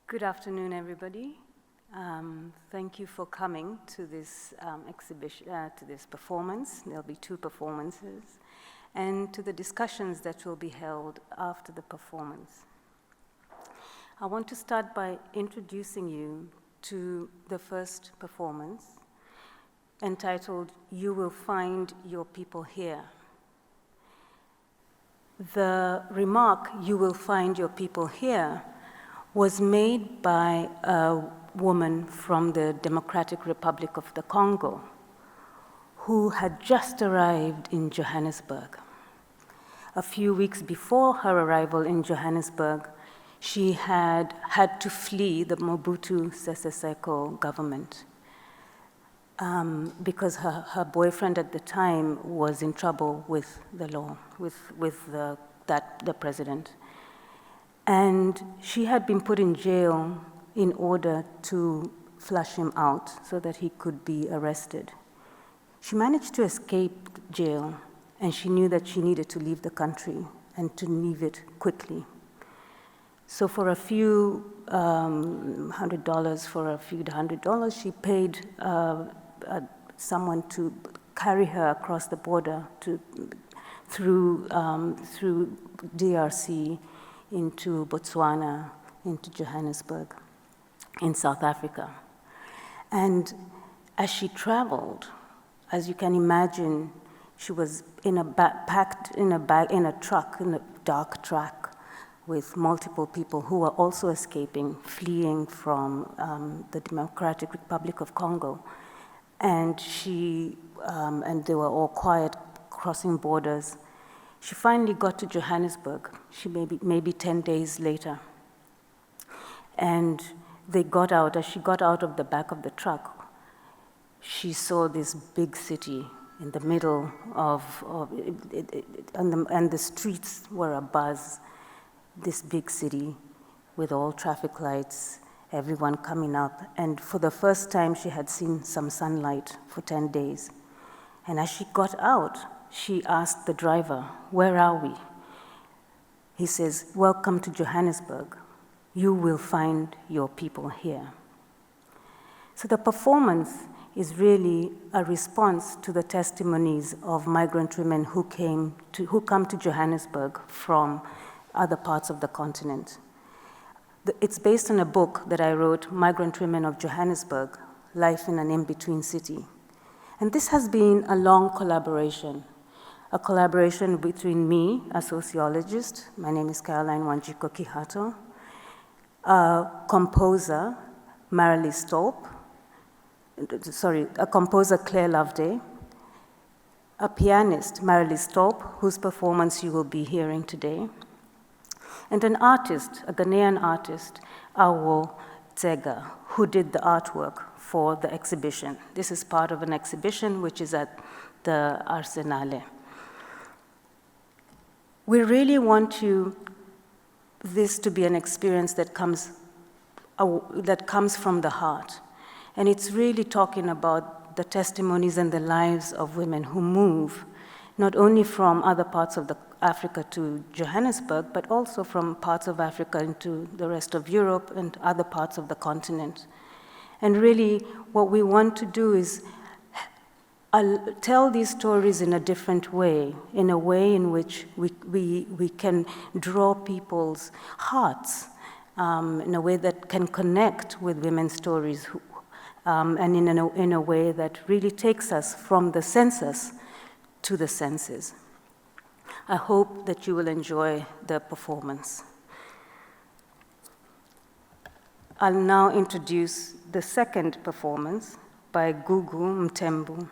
Good afternoon, everybody. Thank you for coming to this exhibition, to this performance. There'll be two performances, and to the discussions that will be held after the performance. I want to start by introducing you to the first performance, entitled "You Will Find Your People Here." The remark, "You will find your people here," was made by a woman from the Democratic Republic of the Congo who had just arrived in Johannesburg. A few weeks before her arrival in Johannesburg, she had to flee the Mobutu Sese Seko government because her boyfriend at the time was in trouble with the law, with the president. And she had been put in jail in order to flush him out so that he could be arrested. She managed to escape jail, and she knew that she needed to leave the country and to leave it quickly. So for a few $100, she paid someone to carry her across the border through DRC, into Botswana, into Johannesburg, in South Africa. And as she traveled, as you can imagine, she was packed in a dark truck with multiple people who were also escaping, fleeing from the Democratic Republic of Congo. And and they were all quiet, crossing borders. She finally got to Johannesburg, maybe 10 days later. And they got out. As she got out of the back of the truck, she saw this big city in the middle and the streets were abuzz. This big city with all traffic lights, everyone coming up. And for the first time, she had seen some sunlight for 10 days. And as she got out, she asked the driver, "Where are we?" He says, "Welcome to Johannesburg. You will find your people here." So the performance is really a response to the testimonies of migrant women who come to Johannesburg from other parts of the continent. It's based on a book that I wrote, Migrant Women of Johannesburg, Life in an In-Between City. And this has been a long collaboration. A collaboration between me, a sociologist, my name is Caroline Wanjiku Kihato, a composer, Mareli Stolp, a composer, Clare Loveday, a pianist, Mareli Stolp, whose performance you will be hearing today, and an artist, a Ghanaian artist, Awo Tsega, who did the artwork for the exhibition. This is part of an exhibition which is at the Arsenale. We really want this to be an experience that comes from the heart. And it's really talking about the testimonies and the lives of women who move, not only from other parts of Africa to Johannesburg, but also from parts of Africa into the rest of Europe and other parts of the continent. And really, what we want to do is tell these stories in a different way, in a way in which we can draw people's hearts, in a way that can connect with women's stories, and in a way that really takes us from the census to the senses. I hope that you will enjoy the performance. I'll now introduce the second performance by Gugulethu Mthembu.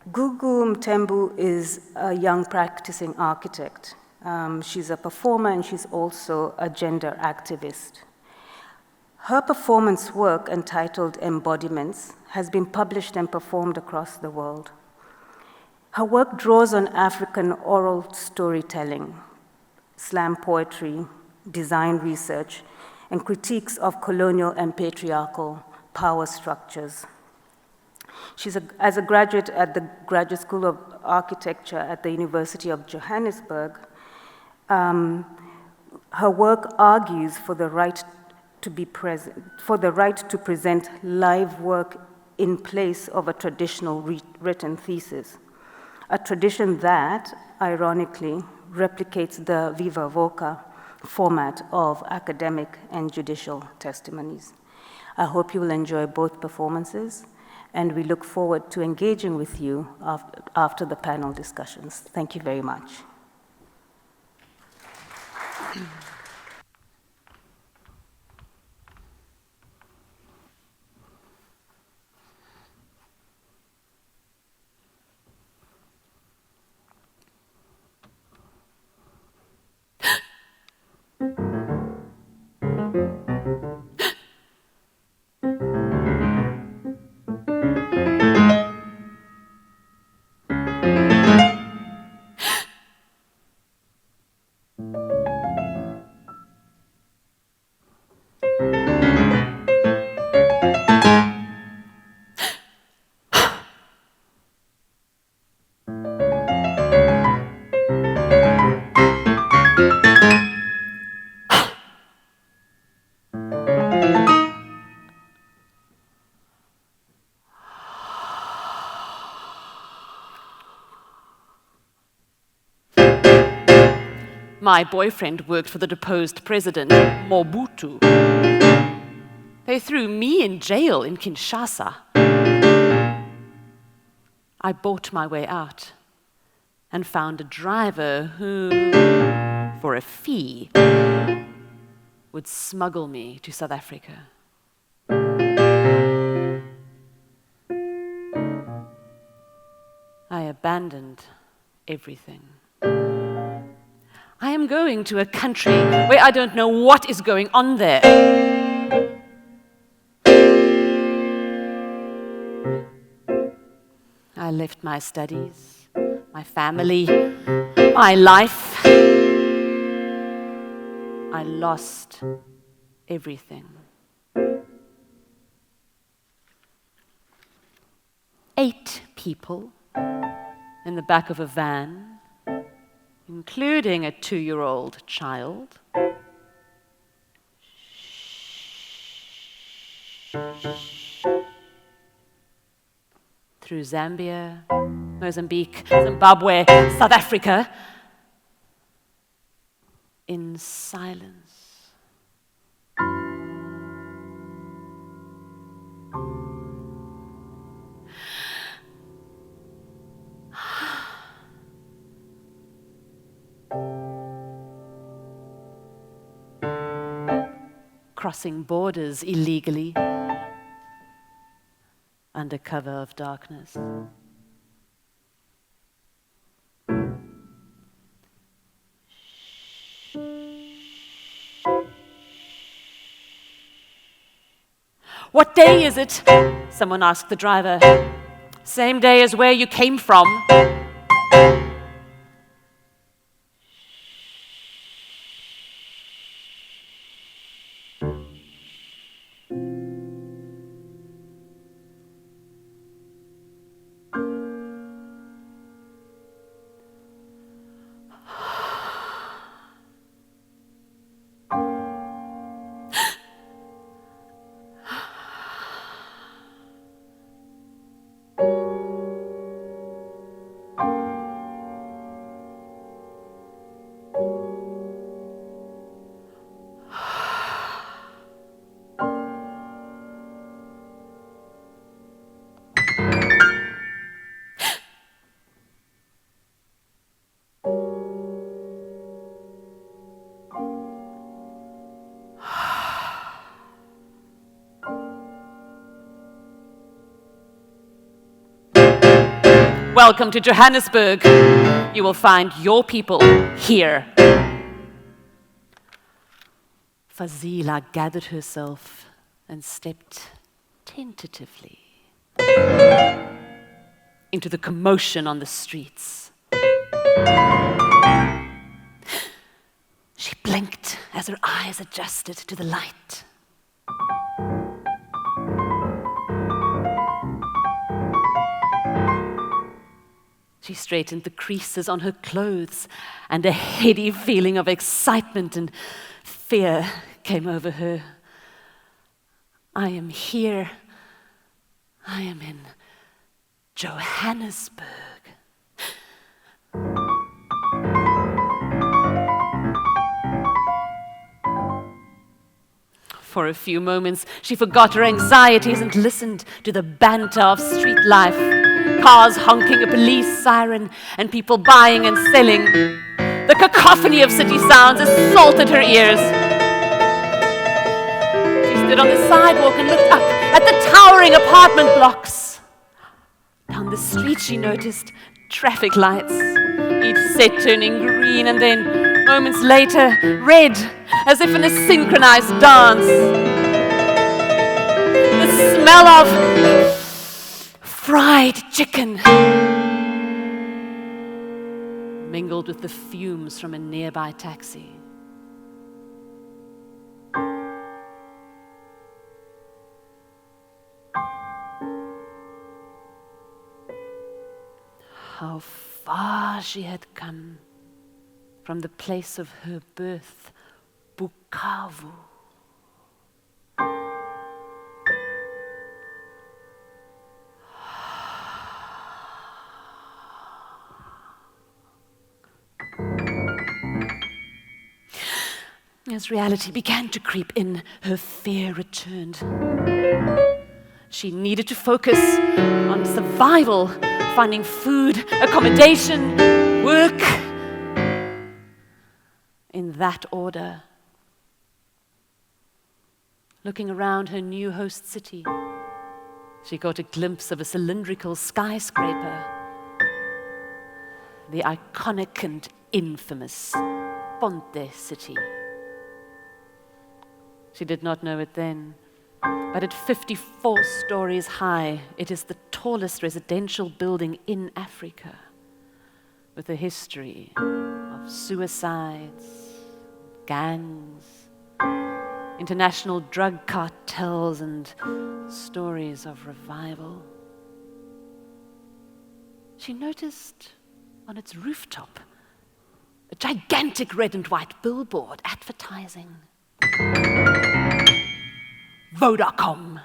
Gugulethu Mthembu is a young practicing architect. She's a performer and she's also a gender activist. Her performance work, entitled Embodiments, has been published and performed across the world. Her work draws on African oral storytelling, slam poetry, design research, and critiques of colonial and patriarchal power structures. As a graduate at the Graduate School of Architecture at the University of Johannesburg, Her work argues for the right to present live work in place of a traditional written thesis, a tradition that, ironically, replicates the viva voce format of academic and judicial testimonies. I hope you will enjoy both performances, and we look forward to engaging with you after the panel discussions. Thank you very much. My boyfriend worked for the deposed president, Mobutu. They threw me in jail in Kinshasa. I bought my way out and found a driver who, for a fee, would smuggle me to South Africa. I abandoned everything. I am going to a country where I don't know what is going on there. I left my studies, my family, my life. I lost everything. 8 people in the back of a van, including a 2-year-old child. Through Zambia, Mozambique, Zimbabwe, South Africa, in silence. Crossing borders illegally, under cover of darkness. What day is it? Someone asked the driver. Same day as where you came from. Welcome to Johannesburg. You will find your people here. Fazila gathered herself and stepped tentatively into the commotion on the streets. She blinked as her eyes adjusted to the light. She straightened the creases on her clothes, and a heady feeling of excitement and fear came over her. I am here. I am in Johannesburg. For a few moments, she forgot her anxieties and listened to the banter of street life, cars honking a police siren, and people buying and selling. The cacophony of city sounds assaulted her ears. She stood on the sidewalk and looked up at the towering apartment blocks. Down the street, she noticed traffic lights, each set turning green and then, moments later, red, as if in a synchronized dance. The smell of fried chicken mingled with the fumes from a nearby taxi. How far she had come from the place of her birth, Bukavu. As reality began to creep in, her fear returned. She needed to focus on survival, finding food, accommodation, work. In that order. Looking around her new host city, she caught a glimpse of a cylindrical skyscraper, the iconic and infamous Ponte City. She did not know it then, but at 54 stories high, it is the tallest residential building in Africa, with a history of suicides, gangs, international drug cartels, and stories of revival. She noticed on its rooftop a gigantic red and white billboard advertising Vodacom.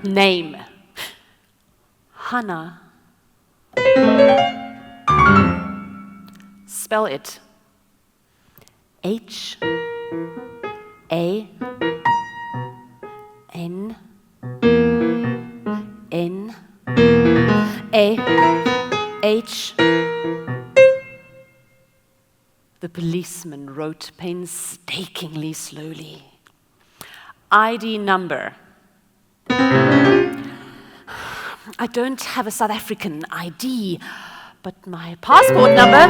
Name. Hannah. Spell it. H-A-N-N-A-H. The policeman wrote painstakingly slowly. ID number. I don't have a South African ID, but my passport number.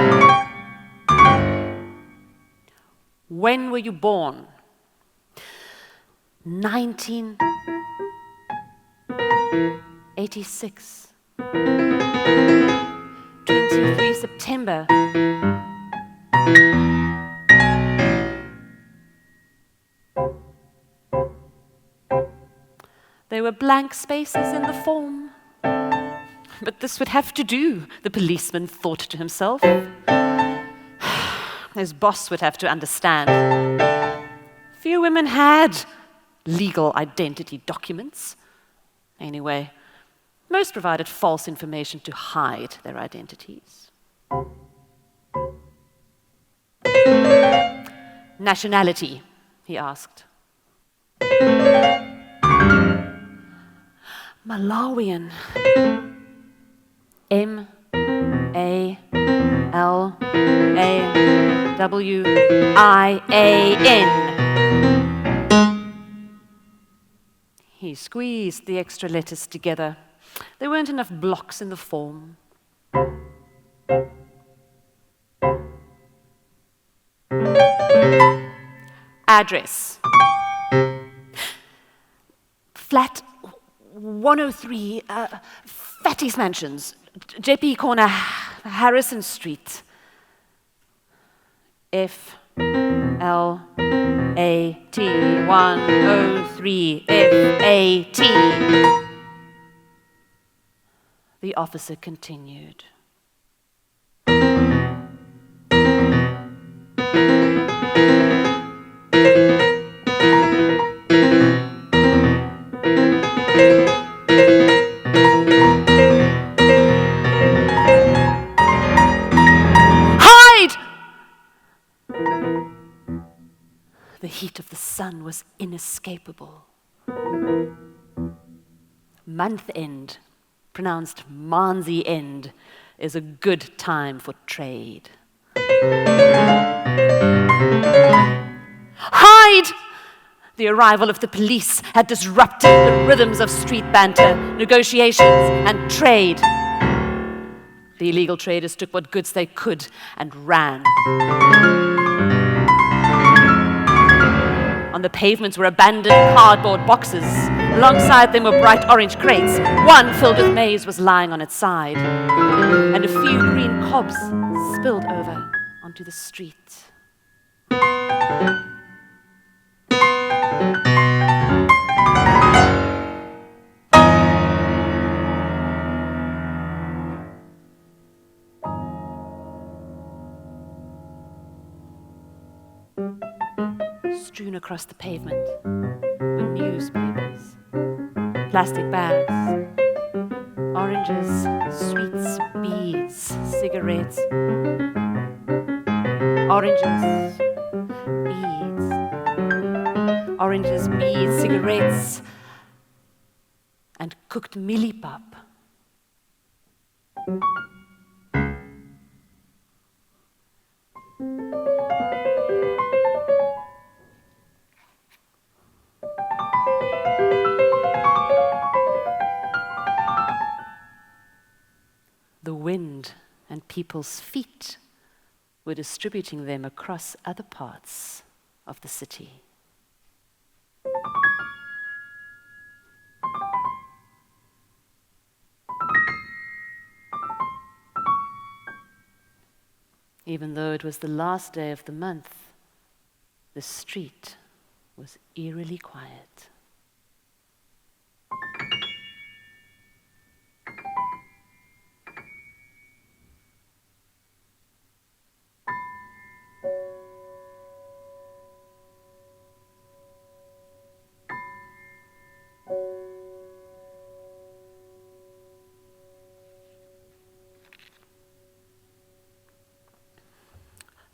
When were you born? 1986. 23 September. There were blank spaces in the form. But this would have to do, the policeman thought to himself. His boss would have to understand. Few women had legal identity documents. Anyway, most provided false information to hide their identities. Nationality, he asked. Malawian. Malawian. He squeezed the extra letters together. There weren't enough blocks in the form. Address. Flat 103, Fatty's Mansions, JP Corner, Harrison Street. FLAT 103 FAT. The officer continued. The heat of the sun was inescapable. Month end, pronounced Manzi end, is a good time for trade. Hide! The arrival of the police had disrupted the rhythms of street banter, negotiations, and trade. The illegal traders took what goods they could and ran. On the pavements were abandoned cardboard boxes. Alongside them were bright orange crates. One filled with maize was lying on its side. And a few green cobs spilled over onto the street. Strewn across the pavement were newspapers, plastic bags, oranges, sweets, beads, cigarettes. Oranges, beads, cigarettes, and cooked millipap. The wind and people's feet were distributing them across other parts of the city. Even though it was the last day of the month, the street was eerily quiet.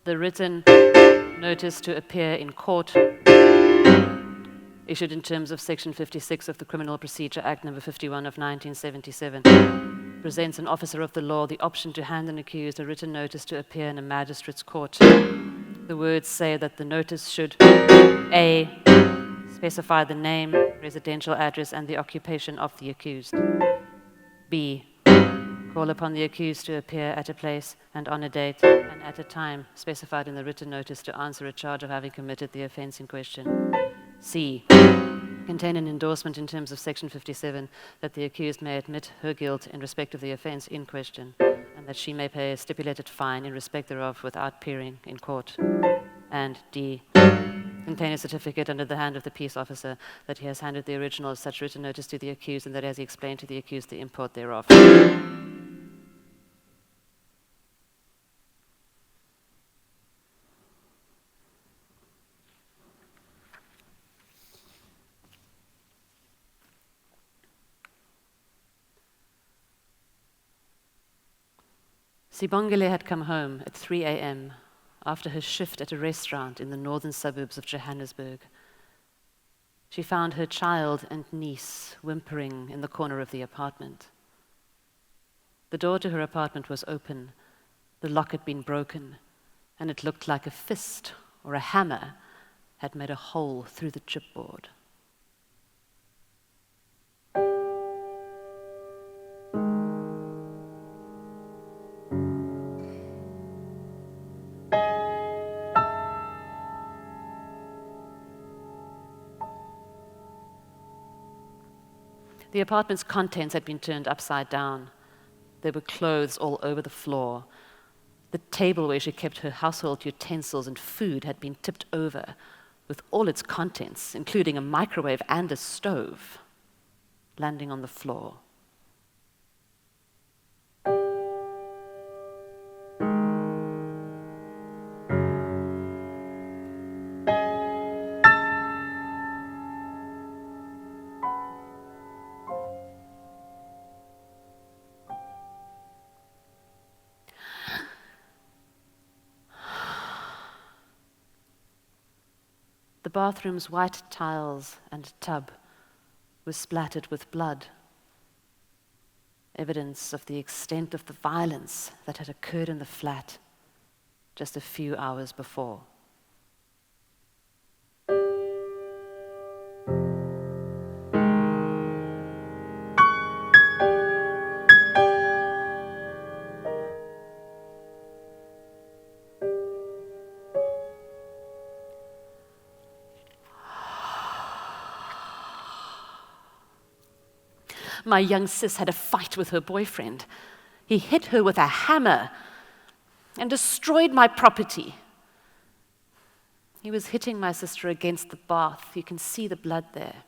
The written notice to appear in court, issued in terms of Section 56 of the Criminal Procedure Act No. 51 of 1977, presents an officer of the law the option to hand an accused a written notice to appear in a magistrate's court. The words say that the notice should A. specify the name, residential address, and the occupation of the accused. B. Call upon the accused to appear at a place and on a date and at a time specified in the written notice to answer a charge of having committed the offence in question. C. Contain an endorsement in terms of Section 57 that the accused may admit her guilt in respect of the offence in question and that she may pay a stipulated fine in respect thereof without appearing in court. And D. Contain a certificate under the hand of the peace officer that he has handed the original of such written notice to the accused and that has he explained to the accused the import thereof. Sibongile had come home at 3 a.m. after her shift at a restaurant in the northern suburbs of Johannesburg. She found her child and niece whimpering in the corner of the apartment. The door to her apartment was open, the lock had been broken, and it looked like a fist or a hammer had made a hole through the chipboard. The apartment's contents had been turned upside down. There were clothes all over the floor. The table where she kept her household utensils and food had been tipped over, with all its contents, including a microwave and a stove, landing on the floor. The bathroom's white tiles and tub was splattered with blood, evidence of the extent of the violence that had occurred in the flat just a few hours before. My young sis had a fight with her boyfriend. He hit her with a hammer and destroyed my property. He was hitting my sister against the bath. You can see the blood there.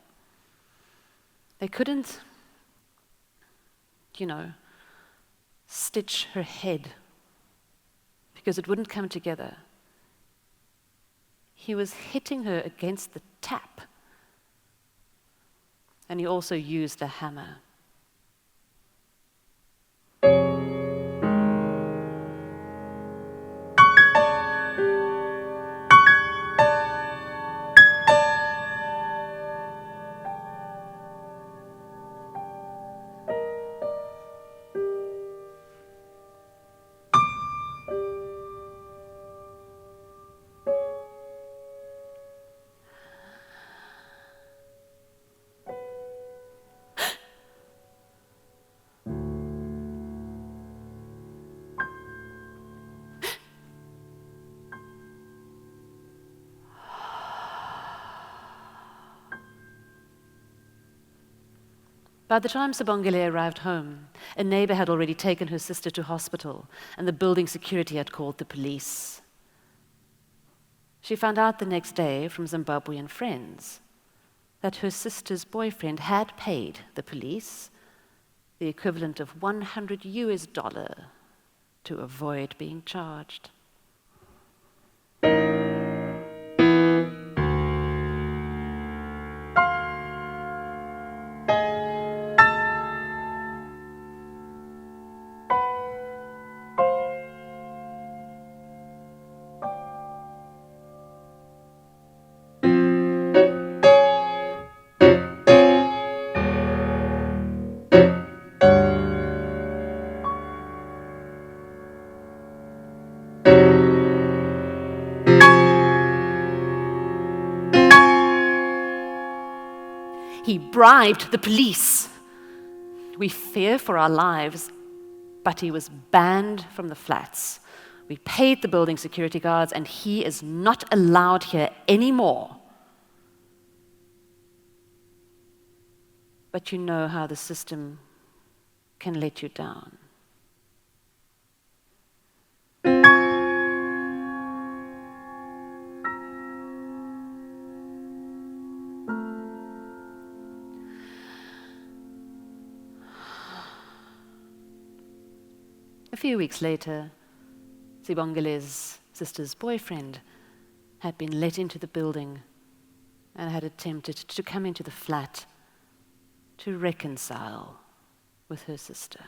They couldn't, stitch her head because it wouldn't come together. He was hitting her against the tap, and he also used a hammer. By the time Sibongile arrived home, a neighbor had already taken her sister to hospital, and the building security had called the police. She found out the next day from Zimbabwean friends that her sister's boyfriend had paid the police the equivalent of $100 to avoid being charged. He bribed the police. We fear for our lives, but he was banned from the flats. We paid the building security guards, and he is not allowed here anymore. But you know how the system can let you down. A few weeks later, Sibongile's sister's boyfriend had been let into the building and had attempted to come into the flat to reconcile with her sister.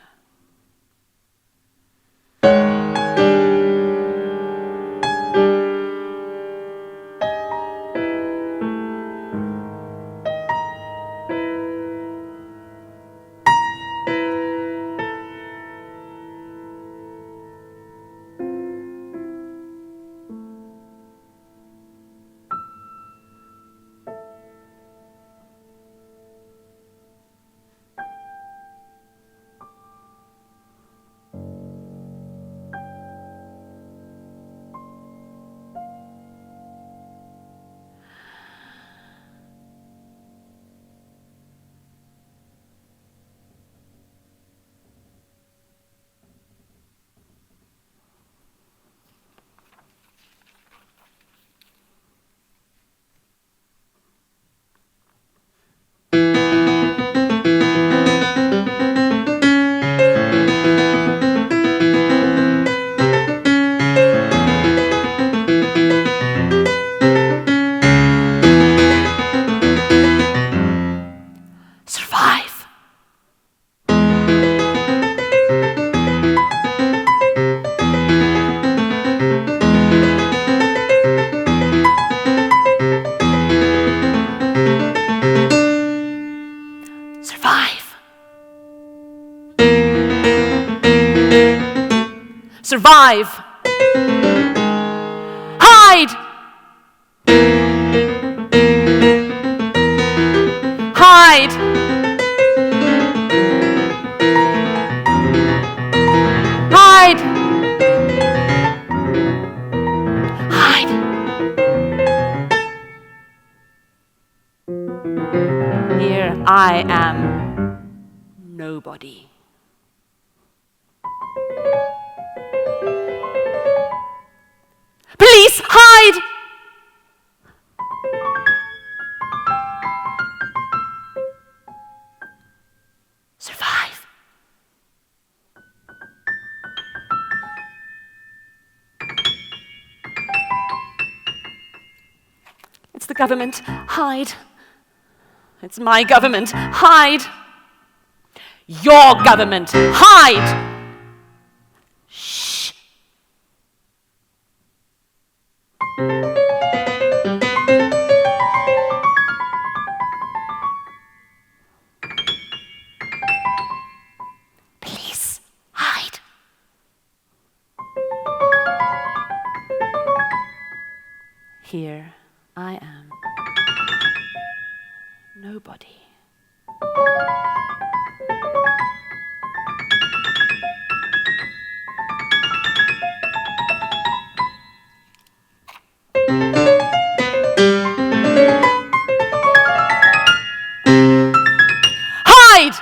Survive! Hide! Hide! Hide! Hide! Here I am, nobody. Police, hide! Survive. It's the government, hide. It's my government, hide. Your government, hide. Shh. Please, hide. Here I am. Nobody. Hide!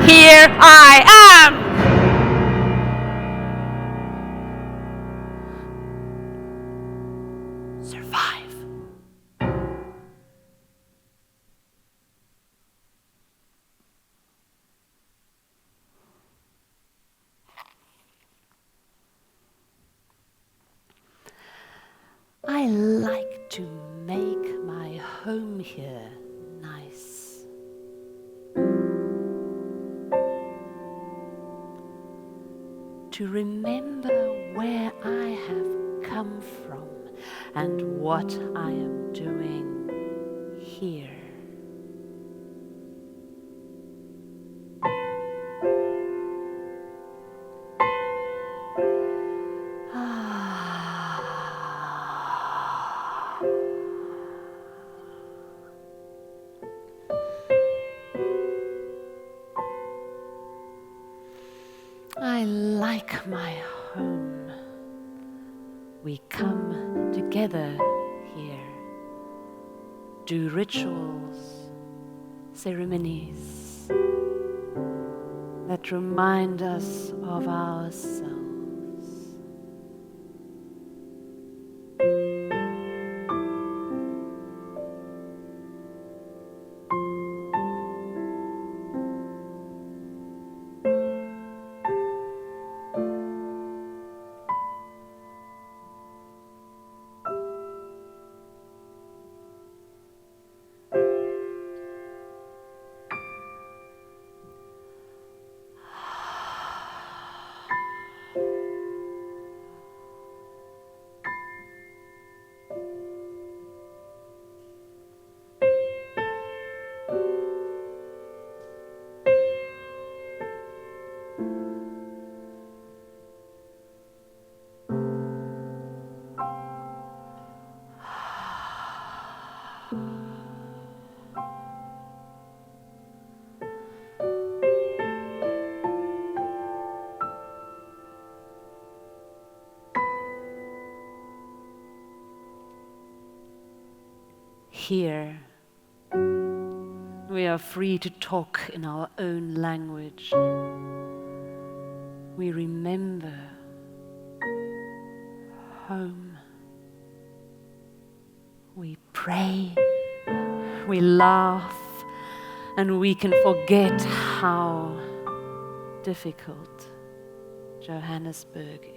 Here I am! Survive. I like to make my home here nice. To remember where I have come from and what I am doing here. I like my home. We come together here, do rituals, ceremonies that remind us of ourselves. here. We are free to talk in our own language. We remember home. We pray, we laugh, and we can forget how difficult Johannesburg is.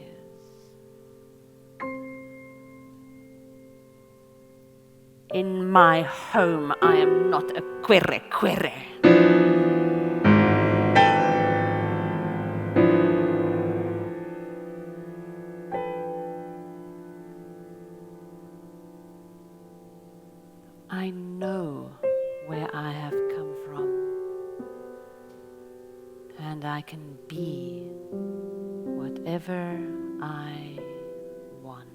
In my home, I am not a kwere. I know where I have come from, and I can be whatever I want.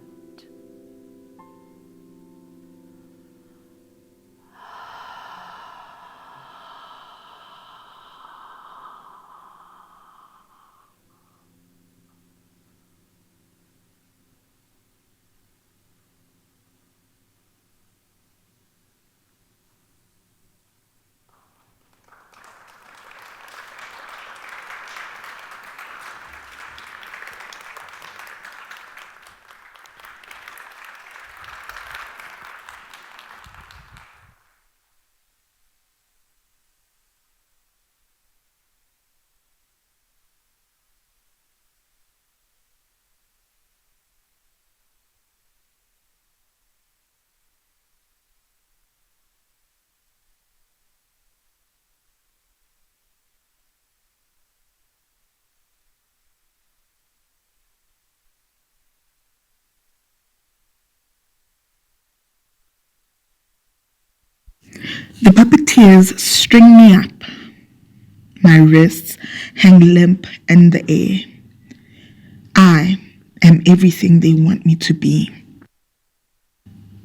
The puppeteers string me up. My wrists hang limp in the air. I am everything they want me to be.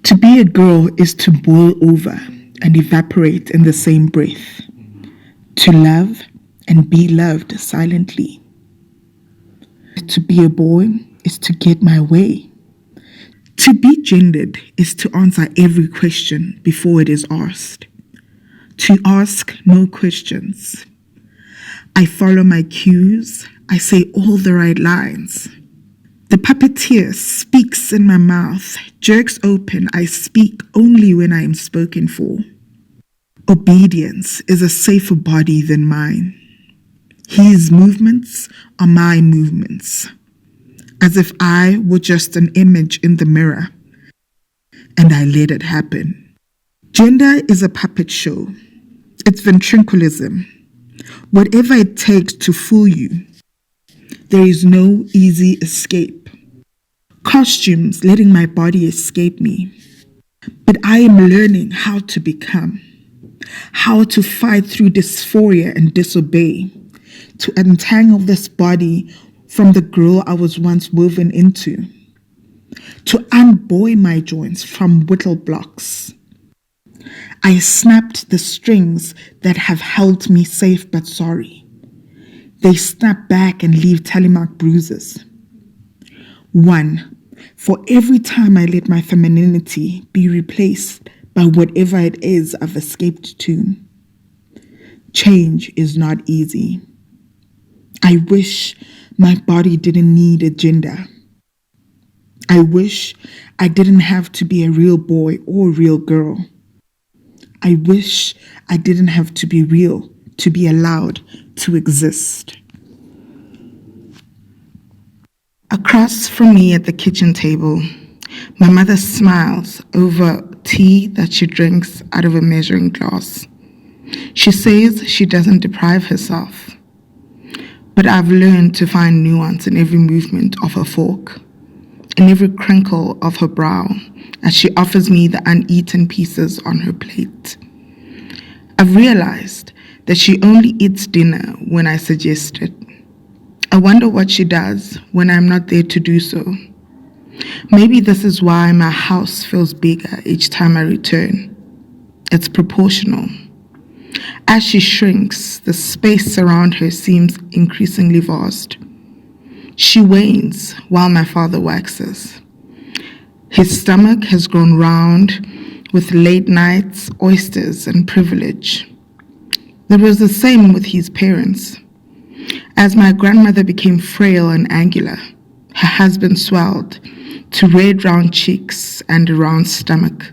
To be a girl is to boil over and evaporate in the same breath. To love and be loved silently. To be a boy is to get my way. To be gendered is to answer every question before it is asked. To ask no questions. I follow my cues. I say all the right lines. The puppeteer speaks in my mouth, jerks open. I speak only when I am spoken for. Obedience is a safer body than mine. His movements are my movements, as if I were just an image in the mirror, and I let it happen. Gender is a puppet show. It's ventriloquism. Whatever it takes to fool you. There is no easy escape. Costumes letting my body escape me. But I am learning how to become, how to fight through dysphoria and disobey, to untangle this body from the girl I was once woven into, to unbuoy my joints from whittle blocks. I snapped the strings that have held me safe but sorry. They snap back and leave telemark bruises. 1, for every time I let my femininity be replaced by whatever it is I've escaped to. Change is not easy. I wish my body didn't need a gender. I wish I didn't have to be a real boy or a real girl. I wish I didn't have to be real to be allowed to exist. Across from me at the kitchen table, my mother smiles over tea that she drinks out of a measuring glass. She says she doesn't deprive herself, but I've learned to find nuance in every movement of her fork, in every crinkle of her brow, as she offers me the uneaten pieces on her plate. I've realized that she only eats dinner when I suggest it. I wonder what she does when I'm not there to do so. Maybe this is why my house feels bigger each time I return. It's proportional. As she shrinks, the space around her seems increasingly vast. She wanes while my father waxes. His stomach has grown round with late nights, oysters, and privilege. It was the same with his parents. As my grandmother became frail and angular, her husband swelled to red round cheeks and a round stomach.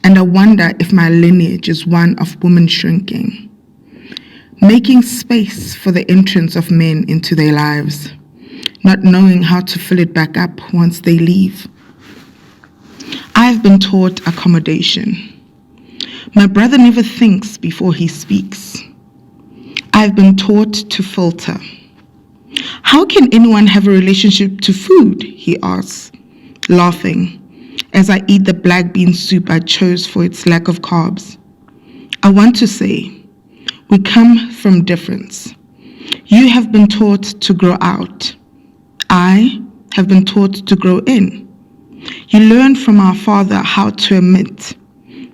And I wonder if my lineage is one of women shrinking, making space for the entrance of men into their lives, not knowing how to fill it back up once they leave. I've been taught accommodation. My brother never thinks before he speaks. I've been taught to filter. How can anyone have a relationship to food? He asks, laughing, as I eat the black bean soup I chose for its lack of carbs. I want to say, we come from difference. You have been taught to grow out. I have been taught to grow in. You learn from our father how to emit,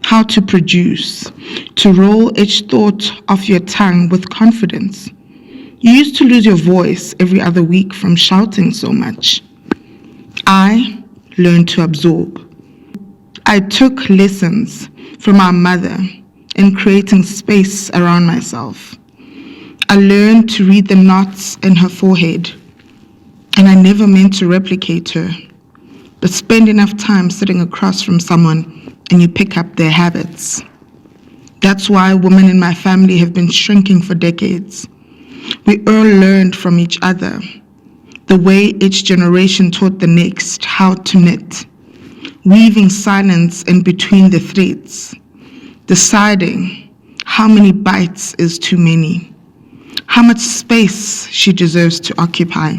how to produce, to roll each thought off your tongue with confidence. You used to lose your voice every other week from shouting so much. I learned to absorb. I took lessons from our mother in creating space around myself. I learned to read the knots in her forehead, and I never meant to replicate her, but spend enough time sitting across from someone and you pick up their habits. That's why women in my family have been shrinking for decades. We all learned from each other, the way each generation taught the next how to knit, weaving silence in between the threads, deciding how many bites is too many, how much space she deserves to occupy.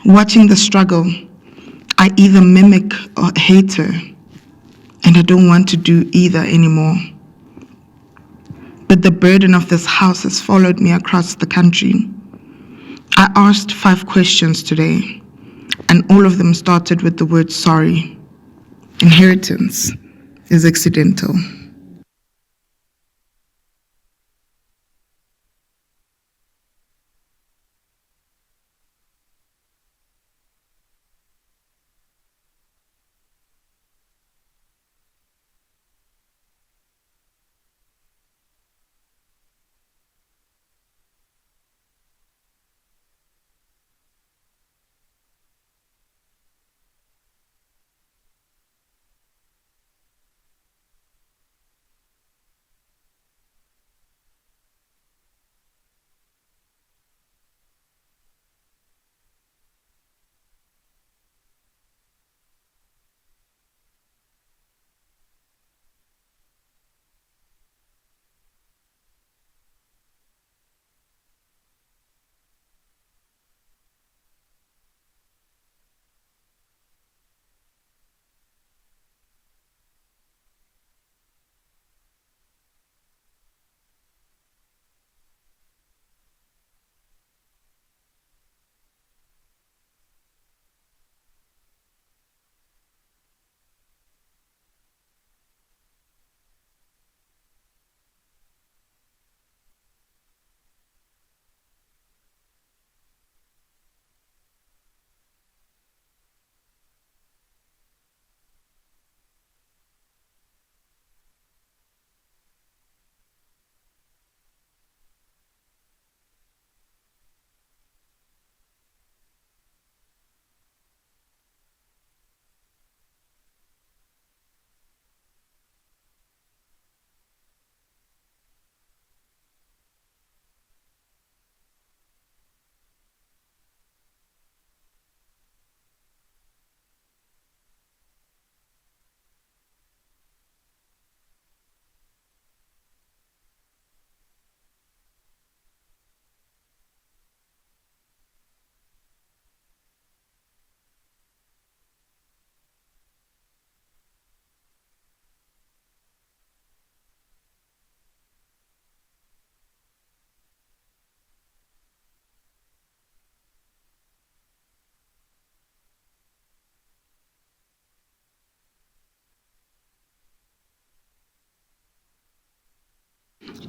Watching the struggle, I either mimic or hate her, and I don't want to do either anymore. But the burden of this house has followed me across the country. I asked 5 questions today, and all of them started with the word sorry. Inheritance is accidental.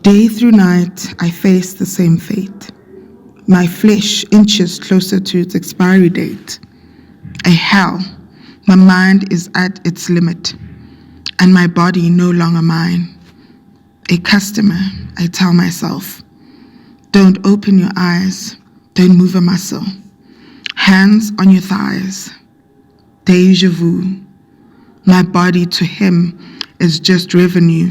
Day through night, I face the same fate. My flesh inches closer to its expiry date. A hell. My mind is at its limit. and my body no longer mine. A customer, I tell myself. Don't open your eyes. Don't move a muscle. Hands on your thighs. Deja vu. My body to him is just revenue.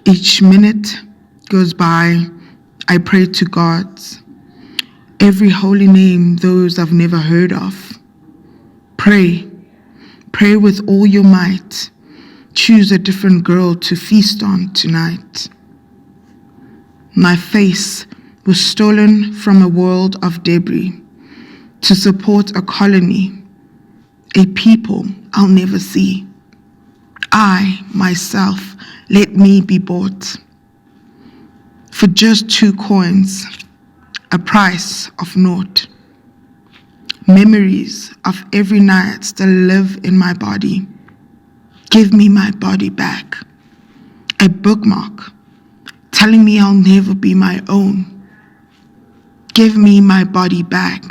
Each minute goes by, I pray to gods. Every holy name, those I've never heard of. Pray, pray with all your might. Choose a different girl to feast on tonight. My face was stolen from a world of debris to support a colony, a people I'll never see. I, myself, let me be bought. For just 2 coins, a price of naught. Memories of every night still live in my body. Give me my body back. A bookmark telling me I'll never be my own. Give me my body back.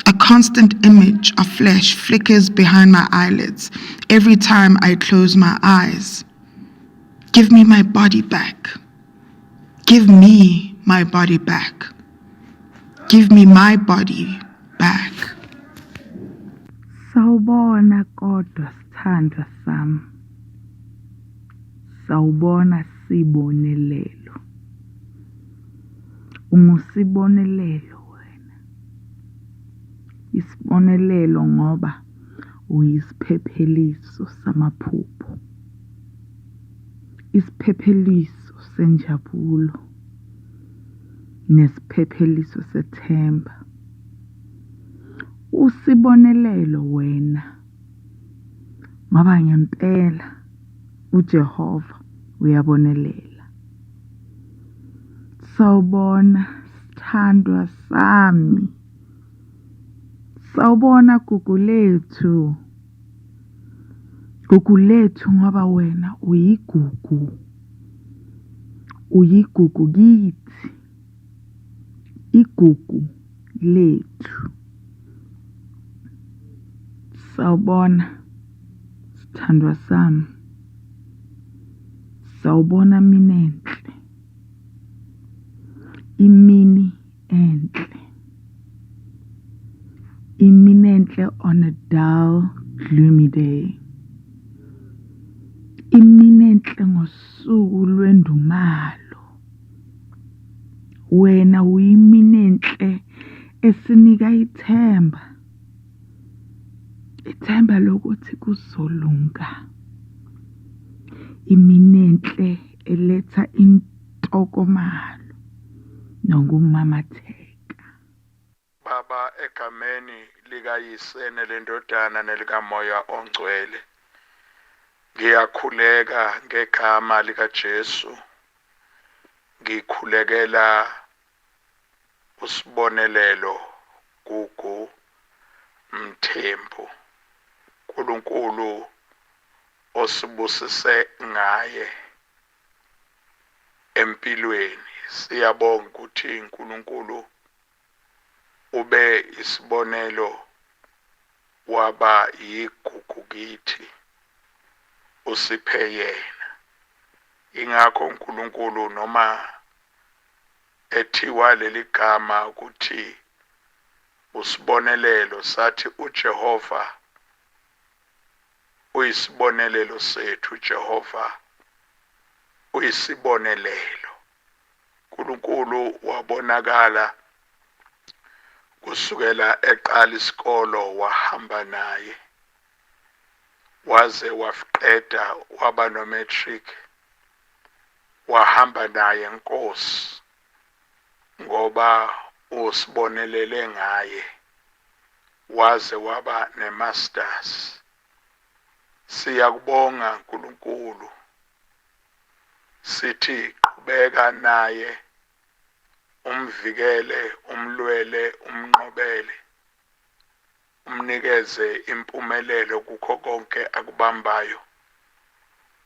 A constant image of flesh flickers behind my eyelids every time I close my eyes. Give me my body back. Give me my body back. Give me my body back. Sawubona kodwa sithandwa sami. Sawubona sibonelelo. Ungusibonelelo wena. Isibonelelo ngoba uyisiphepheliso samaphupho. Isiphepheliso senjabulo. Nesiphepheliso sethemba. Usibonelelo wena. Ngoba ngempela uJehova uyabonelela. Sawubona sithandwa sami. Sawubona Gugulethu. Gugulethu ngoba wena uyigugu. Uyigugu kithi. Igugu lethu. Sawubona sithandwa sami. Sawubona mina enhle. Imini enhle. Imini enhle on a dull, gloomy day. Imini enhle ngosuku lwendumalo. Wena uyimini enhle esinika ithemba. Ithemba lokuthi kuzolunga. Imini enhle eletha intokomalo nokumamatheka. Baba, egameni likayise nelendodana nelikamoya ongcwele, ngiyakhuleka ngegama likaJesu. Ngikhulekela usibonelelo Gugu Mthembu. Nkulunkulu osibusise ngaye empilweni. Siyabonga ukuthi uNkulunkulu ube isibonelo waba yigugu kithi. Usiphe yena. Ingakho uNkulunkulu noma ethiwa leli gama ukuthi usibonelelo, sathi uJehova uyisibonelelo sethu. Jehova uyisibonelelo. uNkulunkulu wabonakala kusukela eqala isikolo, wahamba naye waze wafiqeda, waba no-matric, wahamba naye Nkosi ngoba usibonelele ngaye waze waba nemasters. Siyakubonga uNkulunkulu, sithi qhubeka naye, umvikele, umlwele, umnqobele, umnikeze impumelelo kukho konke akubambayo,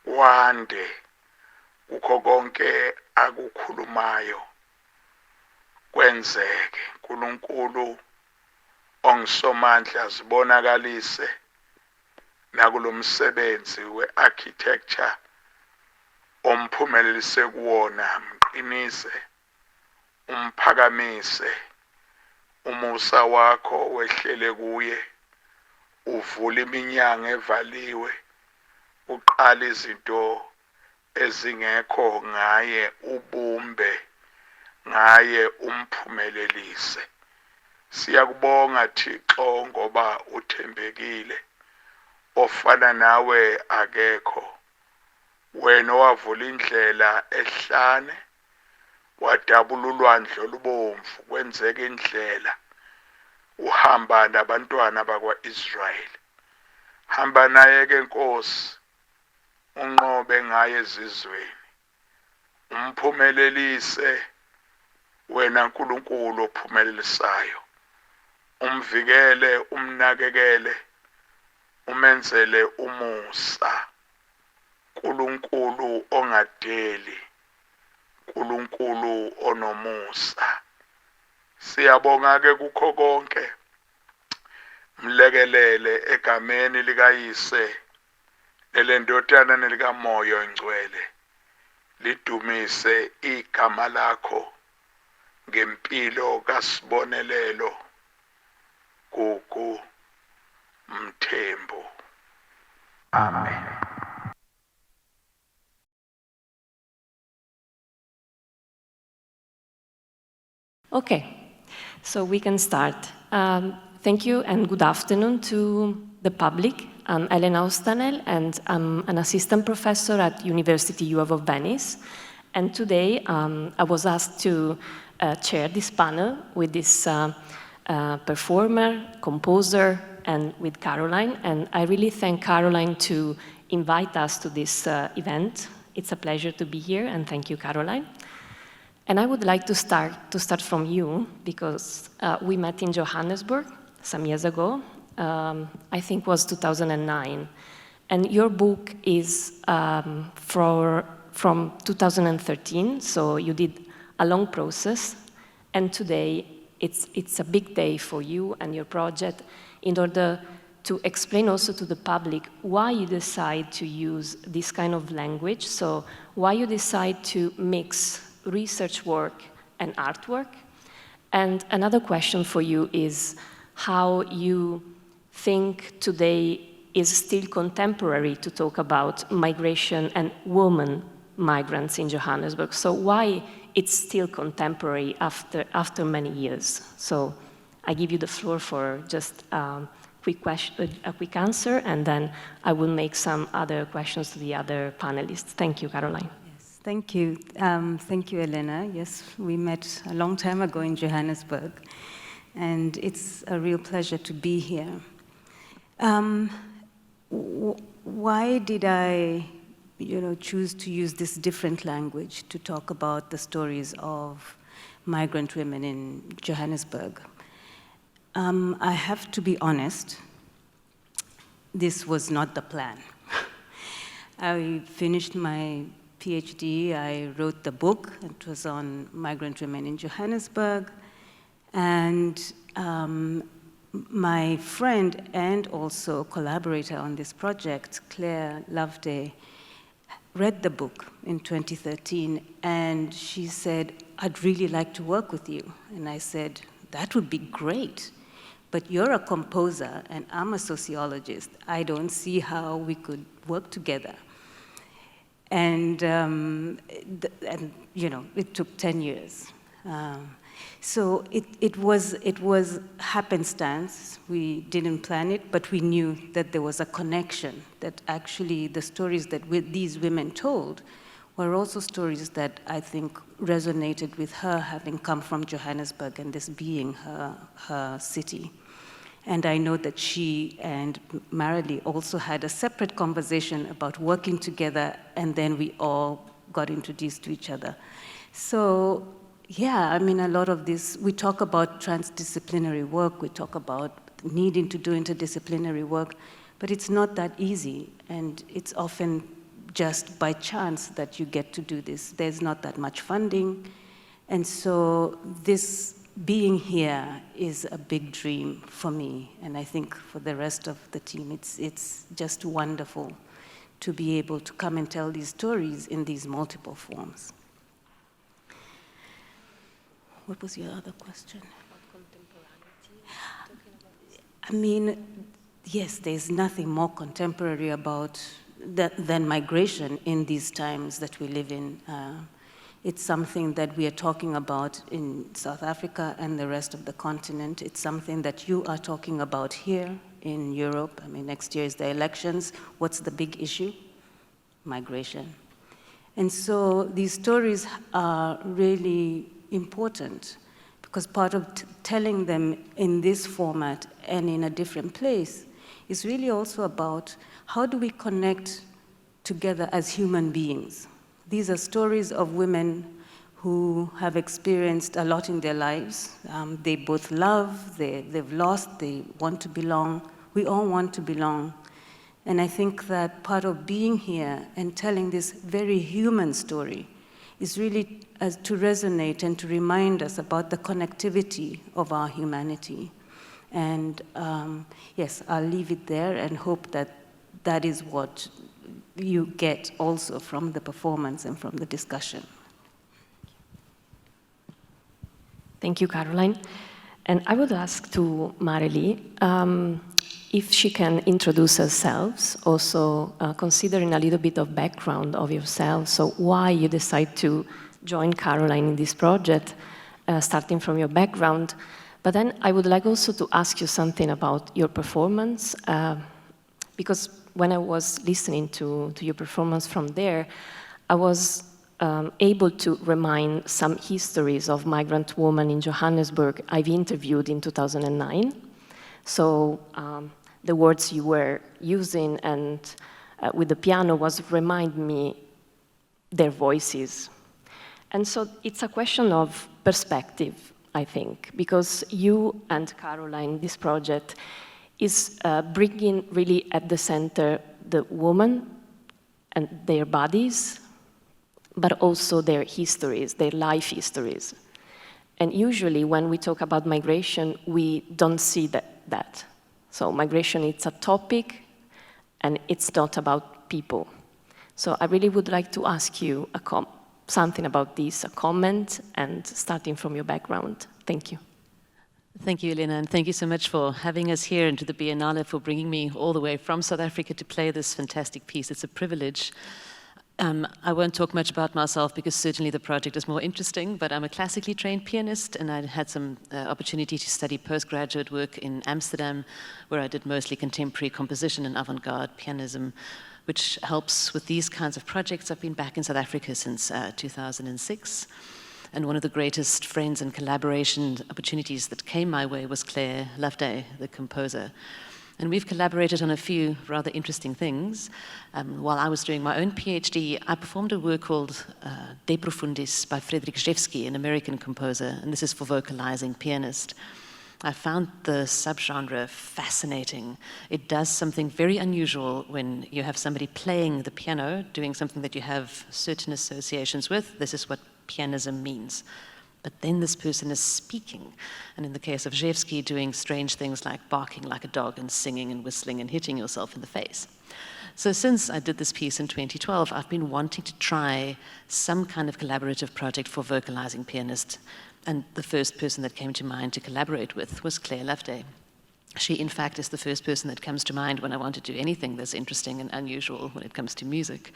wande kukho konke akukhulumayo, kwenzeke. uNkulunkulu ongisomandla zibonakalise nakulo msebenzi we-architecture omphumelelise kuwona, mqinise, umphakamise, umusa wakho wehlele kuye, uvule iminyango evaliwe, uqala izinto ezingekho ngaye, ubumbe ngaye, umphumelelise. Siyakubonga Thixo ngoba uthembekile, ofana nawe akekho. Wena owavula indlela ehlane, wadabula ulwandle olubomvu, kwenzeka indlela, uhamba nabantwana bakwa-Israyeli. Hamba naye ke Nkosi, unqobe ngaye ezizweni, umphumelelise, wena Nkulunkulu ophumelelisayo. Umvikele, umnakekele, umenzele umusa, uNkulunkulu ongadeli, uNkulunkulu onomusa. Siyabonga ke kukho konke, mlekelele egameni likayise nelendodana nelikaMoya Oyingcwele, lidumise igama lakho ngempilo kaSibonelelo Gugulethu Mthembu. Amen. Okay, so we can start. Thank you and good afternoon to the public. I'm Elena Ostanel and I'm an assistant professor at University U of Venice. And today I was asked to chair this panel with this performer, composer, and with Caroline. And I really thank Caroline to invite us to this event. It's a pleasure to be here, and thank you, Caroline. And I would like to start from you, because we met in Johannesburg some years ago. I think it was 2009. And your book is from 2013, so you did a long process. And today, it's a big day for you and your project in order to explain also to the public why you decide to use this kind of language, so why you decide to mix research work and artwork. And another question for you is how you think today is still contemporary to talk about migration and women migrants in Johannesburg. So why it's still contemporary after many years? So I give you the floor for just a quick answer, and then I will make some other questions to the other panelists. Thank you, Caroline. Yes, thank you. Thank you, Elena. Yes, we met a long time ago in Johannesburg, and it's a real pleasure to be here. Why did I choose to use this different language to talk about the stories of migrant women in Johannesburg? I have to be honest, this was not the plan. I finished my PhD, I wrote the book, it was on migrant women in Johannesburg, and my friend and also collaborator on this project, Clare Loveday, read the book in 2013, and she said, "I'd really like to work with you." And I said, "That would be great, but you're a composer and I'm a sociologist. I don't see how we could work together." And it took 10 years. So it was happenstance. We didn't plan it, but we knew that there was a connection, that actually the stories that these women told were also stories that I think resonated with her, having come from Johannesburg and this being her city. And I know that she and Mareli also had a separate conversation about working together, and then we all got introduced to each other. So, yeah, I mean, a lot of this, we talk about transdisciplinary work, we talk about needing to do interdisciplinary work, but it's not that easy, and it's often just by chance that you get to do this. There's not that much funding, and so this being here is a big dream for me, and I think for the rest of the team, it's just wonderful to be able to come and tell these stories in these multiple forms. What was your other question? I mean, yes, there's nothing more contemporary about than migration in these times that we live in. It's something that we are talking about in South Africa and the rest of the continent. It's something that you are talking about here in Europe. I mean, next year is the elections. What's the big issue? Migration. And so these stories are really important because part of telling them in this format and in a different place is really also about how do we connect together as human beings. These are stories of women who have experienced a lot in their lives. They both love, they've lost, they want to belong. We all want to belong. And I think that part of being here and telling this very human story is really to resonate and to remind us about the connectivity of our humanity. And yes, I'll leave it there and hope that that is what you get also from the performance and from the discussion. Thank you, Caroline. And I would ask to Mareli if she can introduce herself, also considering a little bit of background of yourself, so why you decide to join Caroline in this project, starting from your background. But then I would like also to ask you something about your performance, because when I was listening to your performance from there, I was able to remind some histories of migrant women in Johannesburg I've interviewed in 2009. So the words you were using and with the piano was remind me their voices. And so it's a question of perspective, I think, because you and Caroline, this project, is bringing really at the center the woman and their bodies, but also their histories, their life histories. And usually when we talk about migration, we don't see that. So migration, it's a topic, and it's not about people. So I really would like to ask you something about this, a comment, and starting from your background. Thank you. Thank you, Elena, and thank you so much for having us here and to the Biennale for bringing me all the way from South Africa to play this fantastic piece. It's a privilege. I won't talk much about myself because certainly the project is more interesting, but I'm a classically trained pianist, and I had some opportunity to study postgraduate work in Amsterdam, where I did mostly contemporary composition and avant-garde pianism, which helps with these kinds of projects. I've been back in South Africa since 2006. And one of the greatest friends and collaboration opportunities that came my way was Clare Loveday, the composer. And we've collaborated on a few rather interesting things. While I was doing my own PhD, I performed a work called De Profundis by Frederick Rzewski, an American composer, and this is for vocalizing pianist. I found the subgenre fascinating. It does something very unusual when you have somebody playing the piano, doing something that you have certain associations with. This is what pianism means. But then this person is speaking, and in the case of Rzewski, doing strange things like barking like a dog and singing and whistling and hitting yourself in the face. So since I did this piece in 2012, I've been wanting to try some kind of collaborative project for vocalizing pianist, and the first person that came to mind to collaborate with was Clare Loveday. She, in fact, is the first person that comes to mind when I want to do anything that's interesting and unusual when it comes to music.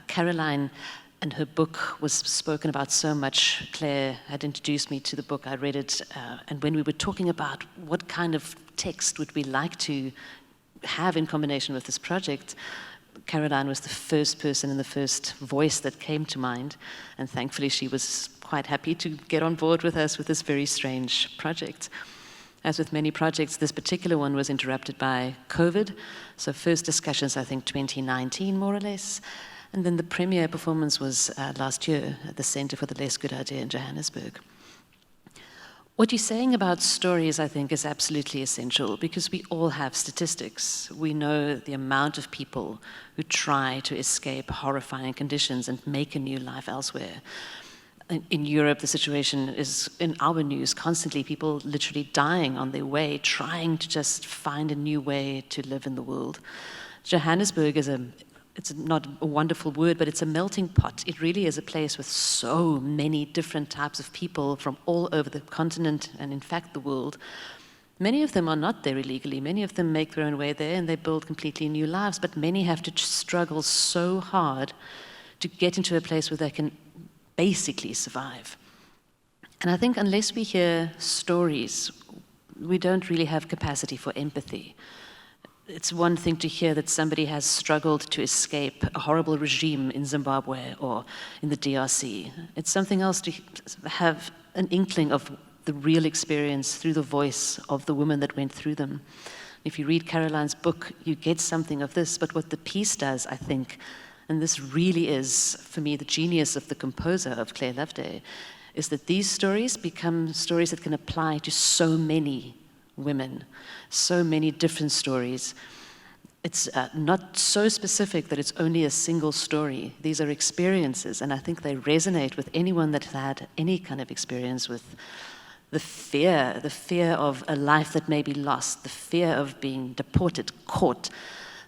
Caroline and her book was spoken about so much. Claire had introduced me to the book. I read it, and when we were talking about what kind of text would we like to have in combination with this project, Caroline was the first person and the first voice that came to mind, and thankfully she was quite happy to get on board with us with this very strange project. As with many projects, this particular one was interrupted by COVID, so first discussions, I think 2019 more or less, and then the premiere performance was last year at the Centre for the Less Good Idea in Johannesburg. What you're saying about stories, I think, is absolutely essential because we all have statistics. We know the amount of people who try to escape horrifying conditions and make a new life elsewhere. In Europe, the situation is in our news constantly, people literally dying on their way, trying to just find a new way to live in the world. Johannesburg is it's not a wonderful word, but it's a melting pot. It really is a place with so many different types of people from all over the continent and, in fact, the world. Many of them are not there illegally. Many of them make their own way there and they build completely new lives, but many have to struggle so hard to get into a place where they can basically survive. And I think unless we hear stories, we don't really have capacity for empathy. It's one thing to hear that somebody has struggled to escape a horrible regime in Zimbabwe or in the DRC. It's something else to have an inkling of the real experience through the voice of the woman that went through them. If you read Caroline's book, you get something of this, but what the piece does, I think, and this really is, for me, the genius of the composer of Clare Loveday, is that these stories become stories that can apply to so many women, so many different stories. It's not so specific that it's only a single story. These are experiences, and I think they resonate with anyone that had any kind of experience with the fear of a life that may be lost, the fear of being deported, caught,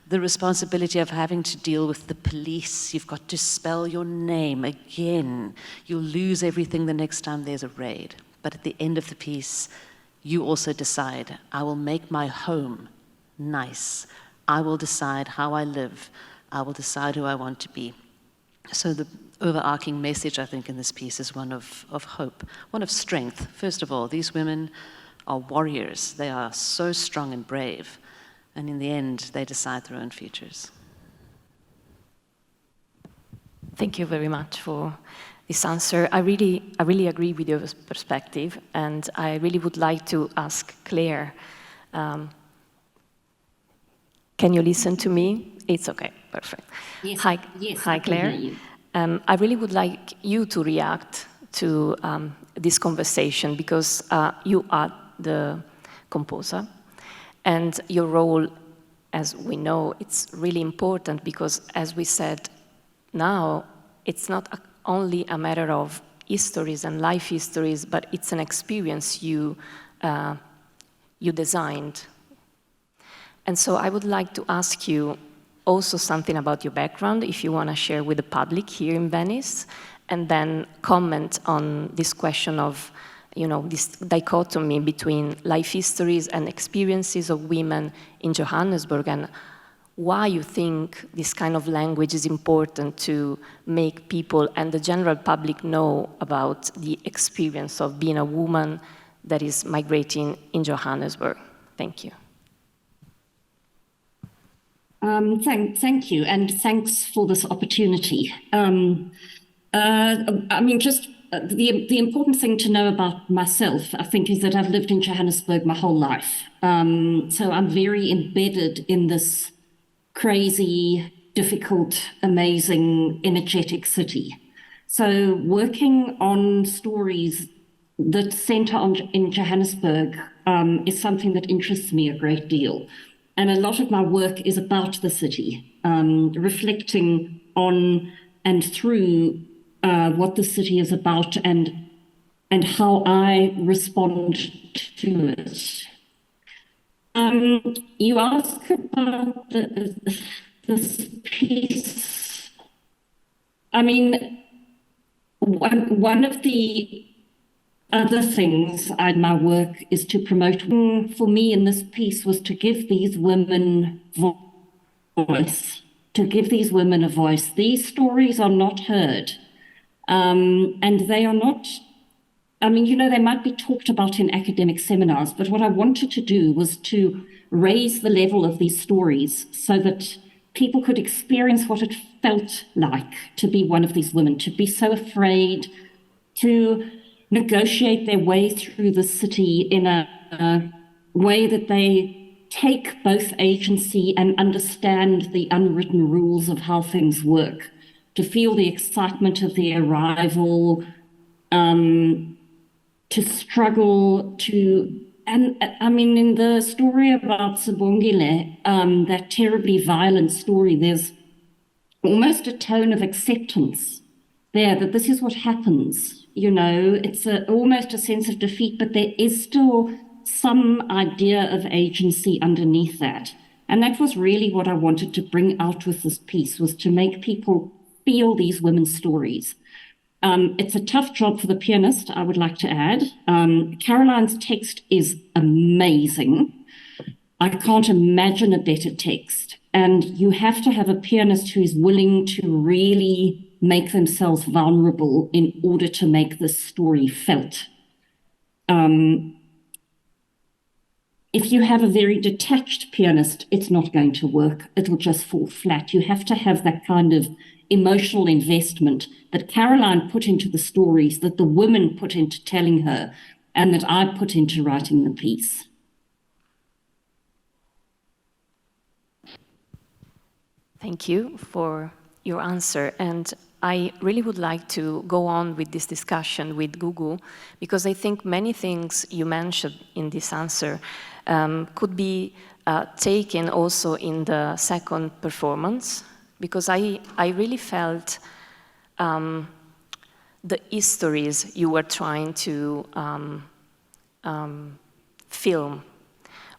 the responsibility of having to deal with the police. You've got to spell your name again. You'll lose everything the next time there's a raid. But at the end of the piece, you also decide, I will make my home nice. I will decide how I live. I will decide who I want to be. So the overarching message, I think, in this piece is one of hope, one of strength. First of all, these women are warriors. They are so strong and brave. And in the end, they decide their own futures. Thank you very much for this answer. I really agree with your perspective, and I really would like to ask Claire, can you listen to me? It's okay, perfect. Yes, Hi, yes, hi Claire. I can hear you. I really would like you to react to this conversation because you are the composer, and your role, as we know, it's really important because, as we said now, it's not only a matter of histories and life histories, but it's an experience you designed. And so I would like to ask you also something about your background, if you want to share with the public here in Venice, and then comment on this question of, you know, this dichotomy between life histories and experiences of women in Johannesburg, and why you think this kind of language is important to make people and the general public know about the experience of being a woman that is migrating in Johannesburg. Thank you. Thank you, and thanks for this opportunity. I mean, just the important thing to know about myself, I think, is that I've lived in Johannesburg my whole life. So I'm very embedded in this crazy, difficult, amazing, energetic city. So working on stories that center in Johannesburg is something that interests me a great deal. And a lot of my work is about the city, reflecting on and through what the city is about and how I respond to it. You ask about this piece. I mean, one of the other things in my work is to promote. For me in this piece was to give these women voice, to give these women a voice. These stories are not heard. And they are not, I mean, you know, they might be talked about in academic seminars, but what I wanted to do was to raise the level of these stories so that people could experience what it felt like to be one of these women, to be so afraid, to negotiate their way through the city in a way that they take both agency and understand the unwritten rules of how things work, to feel the excitement of the arrival, to struggle, and I mean, in the story about Sibongile, that terribly violent story, there's almost a tone of acceptance there, that this is what happens. It's almost a sense of defeat, but there is still some idea of agency underneath that. And that was really what I wanted to bring out with this piece, was to make people feel these women's stories. It's a tough job for the pianist, I would like to add. Caroline's text is amazing. I can't imagine a better text. And you have to have a pianist who is willing to really make themselves vulnerable in order to make this story felt. If you have a very detached pianist, it's not going to work. It'll just fall flat. You have to have that kind of emotional investment that Caroline put into the stories, that the women put into telling her, and that I put into writing the piece. Thank you for your answer. And I really would like to go on with this discussion with Gugu, because I think many things you mentioned in this answer could be taken also in the second performance, because I really felt the histories you were trying to film.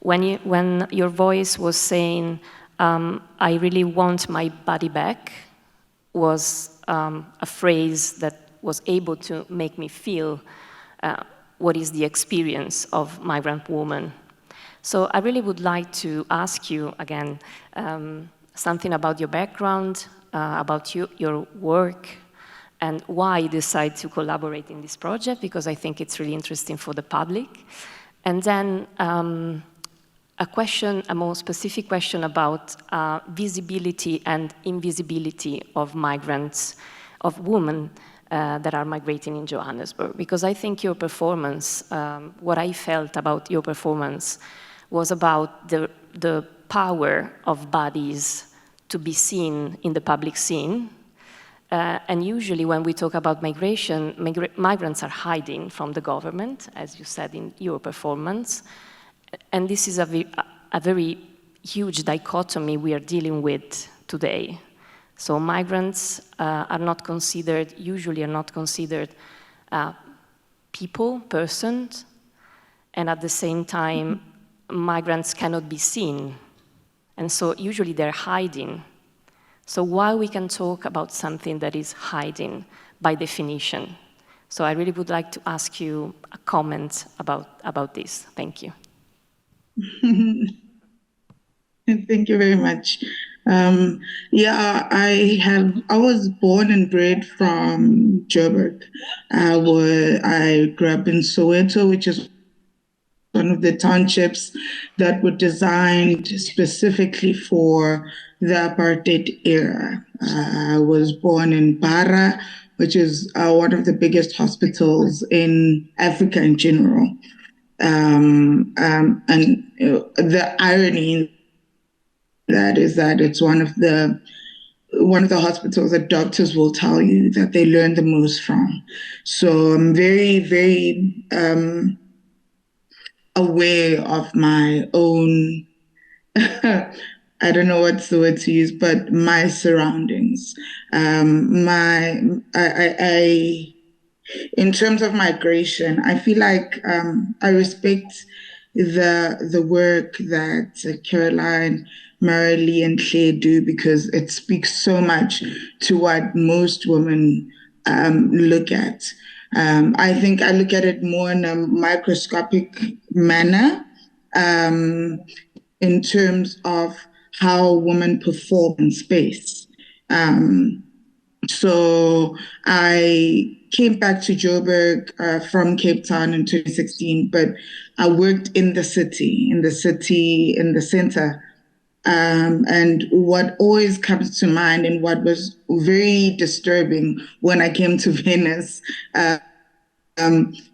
When your voice was saying, I really want my body back, was a phrase that was able to make me feel what is the experience of migrant women. So I really would like to ask you again something about your background, about your work, and why you decided to collaborate in this project, because I think it's really interesting for the public. And then a more specific question about visibility and invisibility of migrants, of women that are migrating in Johannesburg. Because I think your performance, what I felt about your performance was about the power of bodies to be seen in the public scene. And usually when we talk about migration, migrants are hiding from the government, as you said in your performance. And this is a very huge dichotomy we are dealing with today. So migrants usually are not considered persons, and at the same time, migrants cannot be seen. And so usually they're hiding. So why we can talk about something that is hiding by definition? So I really would like to ask you a comment about this. Thank you. Thank you very much. I was born and bred from Joburg. I grew up in Soweto, which is one of the townships that were designed specifically for the apartheid era. I was born in Bara, which is one of the biggest hospitals in Africa in general. And the irony in that is that it's one of the hospitals that doctors will tell you that they learn the most from. So I'm very, very aware of my own, I don't know what's the word to use, but my surroundings. In terms of migration, I feel like I respect the work that Caroline, Mareli, and Clare do, because it speaks so much to what most women look at. I think I look at it more in a microscopic manner in terms of how women perform in space. So I came back to Joburg from Cape Town in 2016, but I worked in the city, in the center And what always comes to mind and what was very disturbing when I came to Venice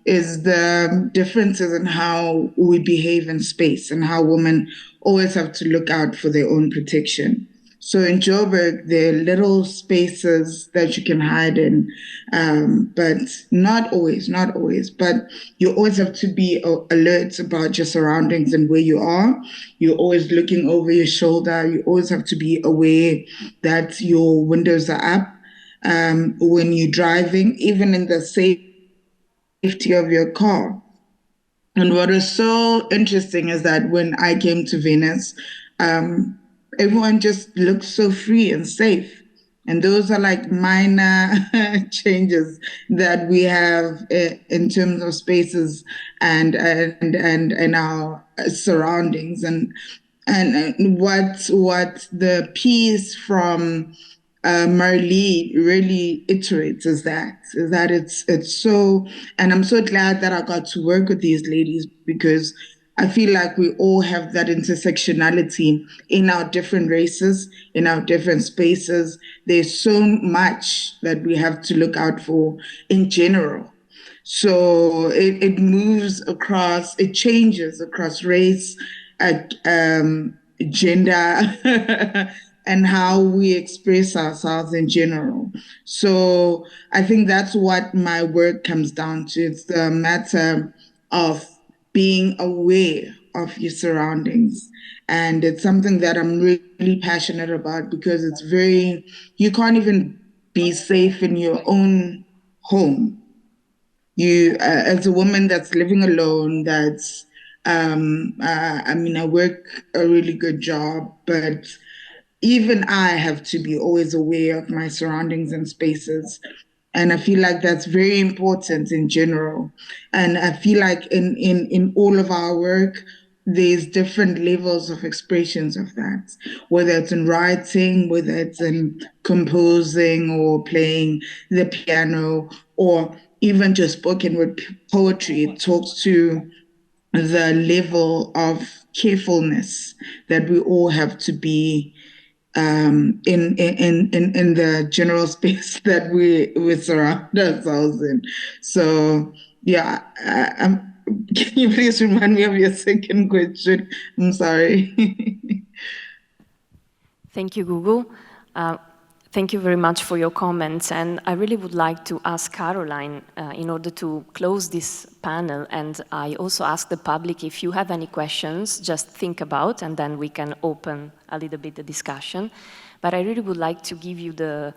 is the differences in how we behave in space and how women always have to look out for their own protection. So in Joburg, there are little spaces that you can hide in, but not always, but you always have to be alert about your surroundings and where you are. You're always looking over your shoulder. You always have to be aware that your windows are up when you're driving, even in the safety of your car. And what is so interesting is that when I came to Venice, everyone just looks so free and safe. And those are like minor changes that we have in terms of spaces and our surroundings. And what the piece from Mareli really iterates is that it's so, and I'm so glad that I got to work with these ladies because I feel like we all have that intersectionality in our different races, in our different spaces. There's so much that we have to look out for in general. So it moves across, it changes across race, gender, and how we express ourselves in general. So I think that's what my work comes down to. It's the matter of being aware of your surroundings. And it's something that I'm really passionate about because it's you can't even be safe in your own home. You, as a woman that's living alone, I work a really good job, but even I have to be always aware of my surroundings and spaces. And I feel like that's very important in general. And I feel like in all of our work, there's different levels of expressions of that, whether it's in writing, whether it's in composing or playing the piano, or even just spoken word poetry. It talks to the level of carefulness that we all have to be in the general space that we surround ourselves in. So yeah, can you please remind me of your second question? I'm sorry. Thank you, Gugu. Thank you very much for your comments. And I really would like to ask Caroline in order to close this panel. And I also ask the public if you have any questions, just think about, and then we can open a little bit the discussion. But I really would like to give you the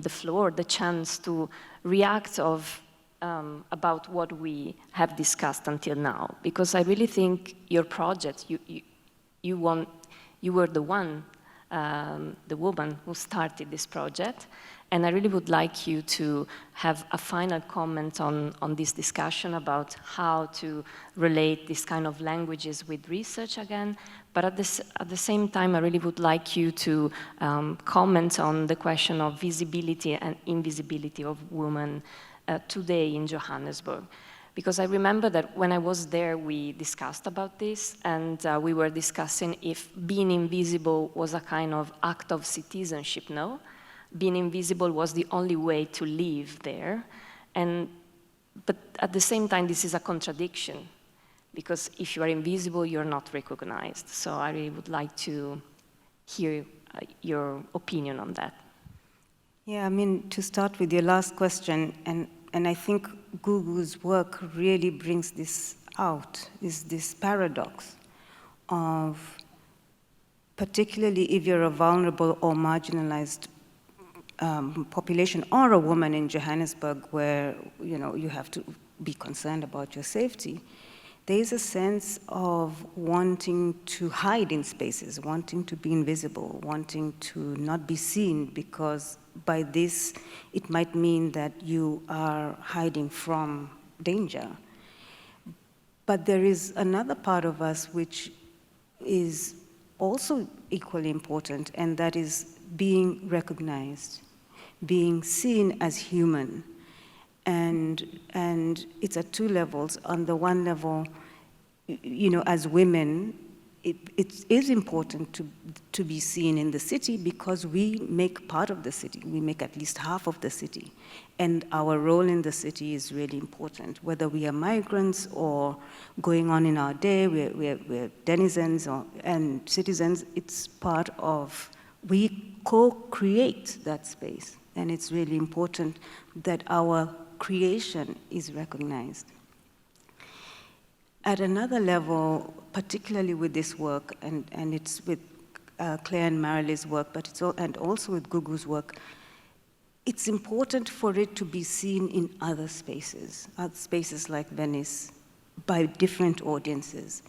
floor, the chance to react about what we have discussed until now. Because I really think your project, you were the woman who started this project, and I really would like you to have a final comment on this discussion about how to relate this kind of languages with research again, but at the same time, I really would like you to comment on the question of visibility and invisibility of women today in Johannesburg. Because I remember that when I was there, we discussed about this, and we were discussing if being invisible was a kind of act of citizenship, no? Being invisible was the only way to live there. But at the same time, this is a contradiction, because if you are invisible, you're not recognized. So I really would like to hear your opinion on that. Yeah, to start with your last question, and I think Gugu's work really brings this out, is this paradox of, particularly if you're a vulnerable or marginalized population or a woman in Johannesburg where you have to be concerned about your safety, there is a sense of wanting to hide in spaces, wanting to be invisible, wanting to not be seen, because by this, it might mean that you are hiding from danger. But there is another part of us which is also equally important, and that is being recognized, being seen as human. And it's at two levels. On the one level, as women, it is important to be seen in the city because we make part of the city. We make at least half of the city. And our role in the city is really important. Whether we are migrants or going on in our day, we're denizens and citizens, it's part of, we co-create that space. And it's really important that our creation is recognized. At another level, particularly with this work, and it's with Claire and Mareli's work, but and also with Gugu's work, it's important for it to be seen in other spaces like Venice, by different audiences,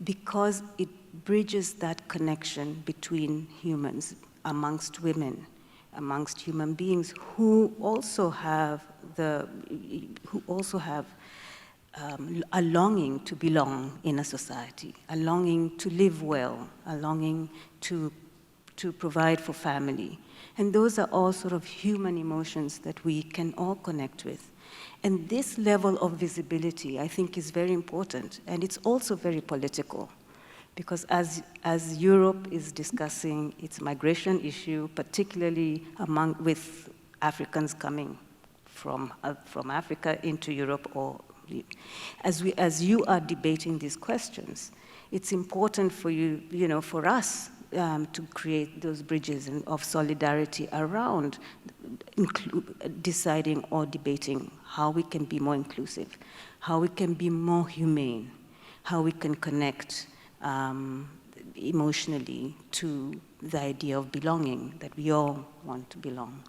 because it bridges that connection between humans, amongst women, amongst human beings who also have a longing to belong in a society, a longing to live well, a longing to provide for family. And those are all sort of human emotions that we can all connect with. And this level of visibility, I think, is very important. And it's also very political, because as Europe is discussing its migration issue, particularly with Africans coming from Africa into Europe, or as you are debating these questions, it's important for you, for us to create those bridges of solidarity around deciding or debating how we can be more inclusive, how we can be more humane, how we can connect emotionally to the idea of belonging, that we all want to belong.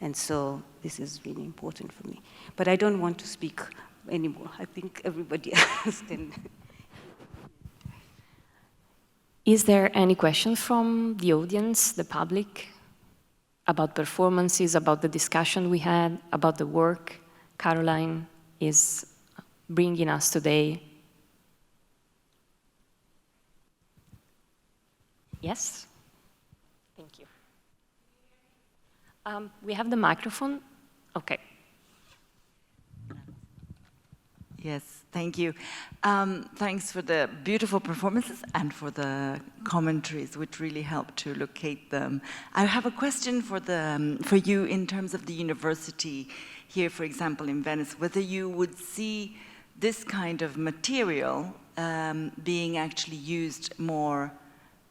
And so this is really important for me. But I don't want to speak anymore. I think everybody else can. Is there any question from the audience, the public, about performances, about the discussion we had, about the work Caroline is bringing us today? Yes? Thank you. We have the microphone. Okay. Yes, thank you. Thanks for the beautiful performances and for the commentaries, which really helped to locate them. I have a question for you in terms of the university here, for example, in Venice, whether you would see this kind of material being actually used more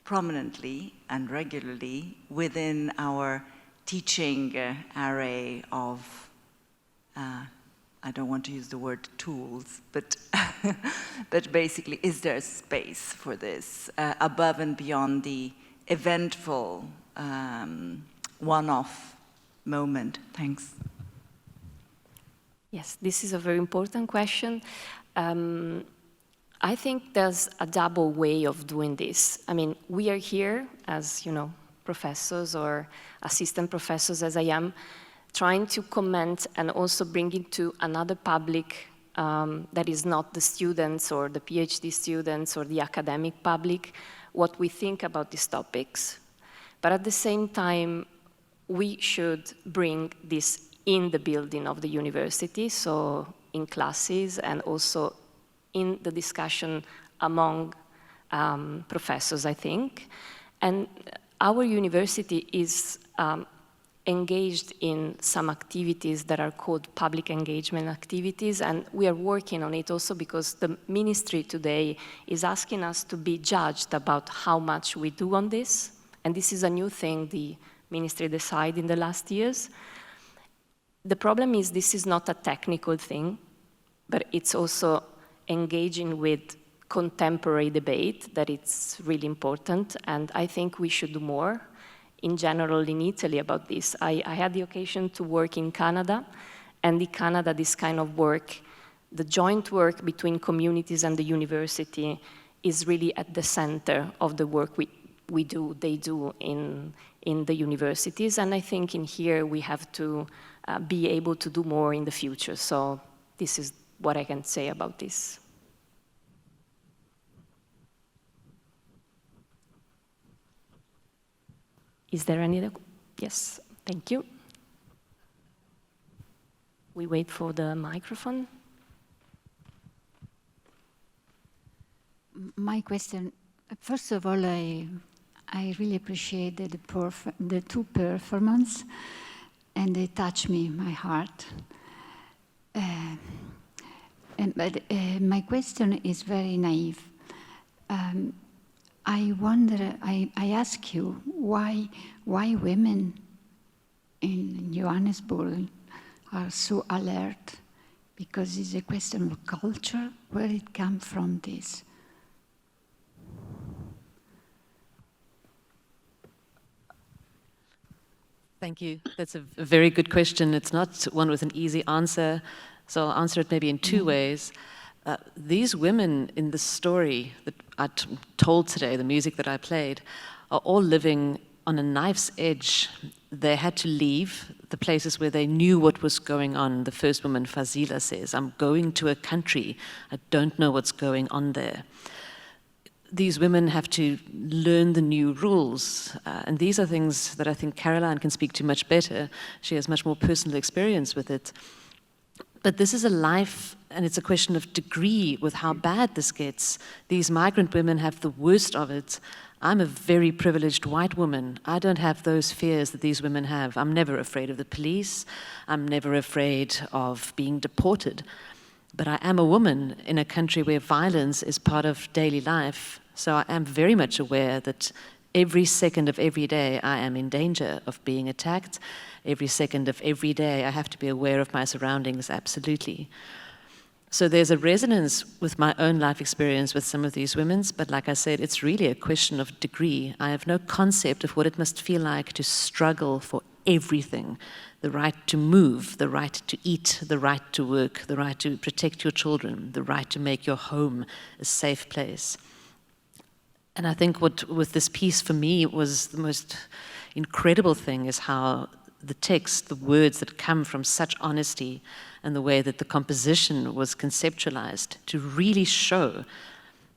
prominently and regularly within our teaching array of I don't want to use the word tools, but but basically, is there space for this above and beyond the eventful one-off moment? Thanks. Yes, this is a very important question. I think there's a double way of doing this. I mean, we are here as, professors or assistant professors, as I am, trying to comment and also bring it to another public that is not the students or the PhD students or the academic public, what we think about these topics. But at the same time, we should bring this in the building of the university, so in classes and also in the discussion among professors, I think. And our university is engaged in some activities that are called public engagement activities, and we are working on it also because the ministry today is asking us to be judged about how much we do on this, and this is a new thing the ministry decided in the last years. The problem is this is not a technical thing, but it's also engaging with contemporary debate that it's really important, and I think we should do more in general in Italy about this. I had the occasion to work in Canada, and in Canada this kind of work, the joint work between communities and the university is really at the center of the work they do in the universities, and I think in here we have to be able to do more in the future. So this is what I can say about this. Is there any other? Yes, thank you. We wait for the microphone. My question First of all, I really appreciated the two performances, and they touched me, my heart. But my question is very naive. I wonder, I ask you, why women in Johannesburg are so alert? Because it's a question of culture, where it comes from this. Thank you. That's a very good question. It's not one with an easy answer, so I'll answer it maybe in two ways. These women in the story that I told today, the music that I played, are all living on a knife's edge. They had to leave the places where they knew what was going on. The first woman, Fazila, says, "I'm going to a country. I don't know what's going on there." These women have to learn the new rules. And these are things that I think Caroline can speak to much better. She has much more personal experience with it. But this is a life, and it's a question of degree with how bad this gets. These migrant women have the worst of it. I'm a very privileged white woman. I don't have those fears that these women have. I'm never afraid of the police. I'm never afraid of being deported. But I am a woman in a country where violence is part of daily life. So I am very much aware that every second of every day I am in danger of being attacked. Every second of every day I have to be aware of my surroundings, absolutely. So there's a resonance with my own life experience with some of these women's, but like I said, it's really a question of degree. I have no concept of what it must feel like to struggle for everything. The right to move, the right to eat, the right to work, the right to protect your children, the right to make your home a safe place. And I think what with this piece for me was the most incredible thing is how the text, the words that come from such honesty and the way that the composition was conceptualized to really show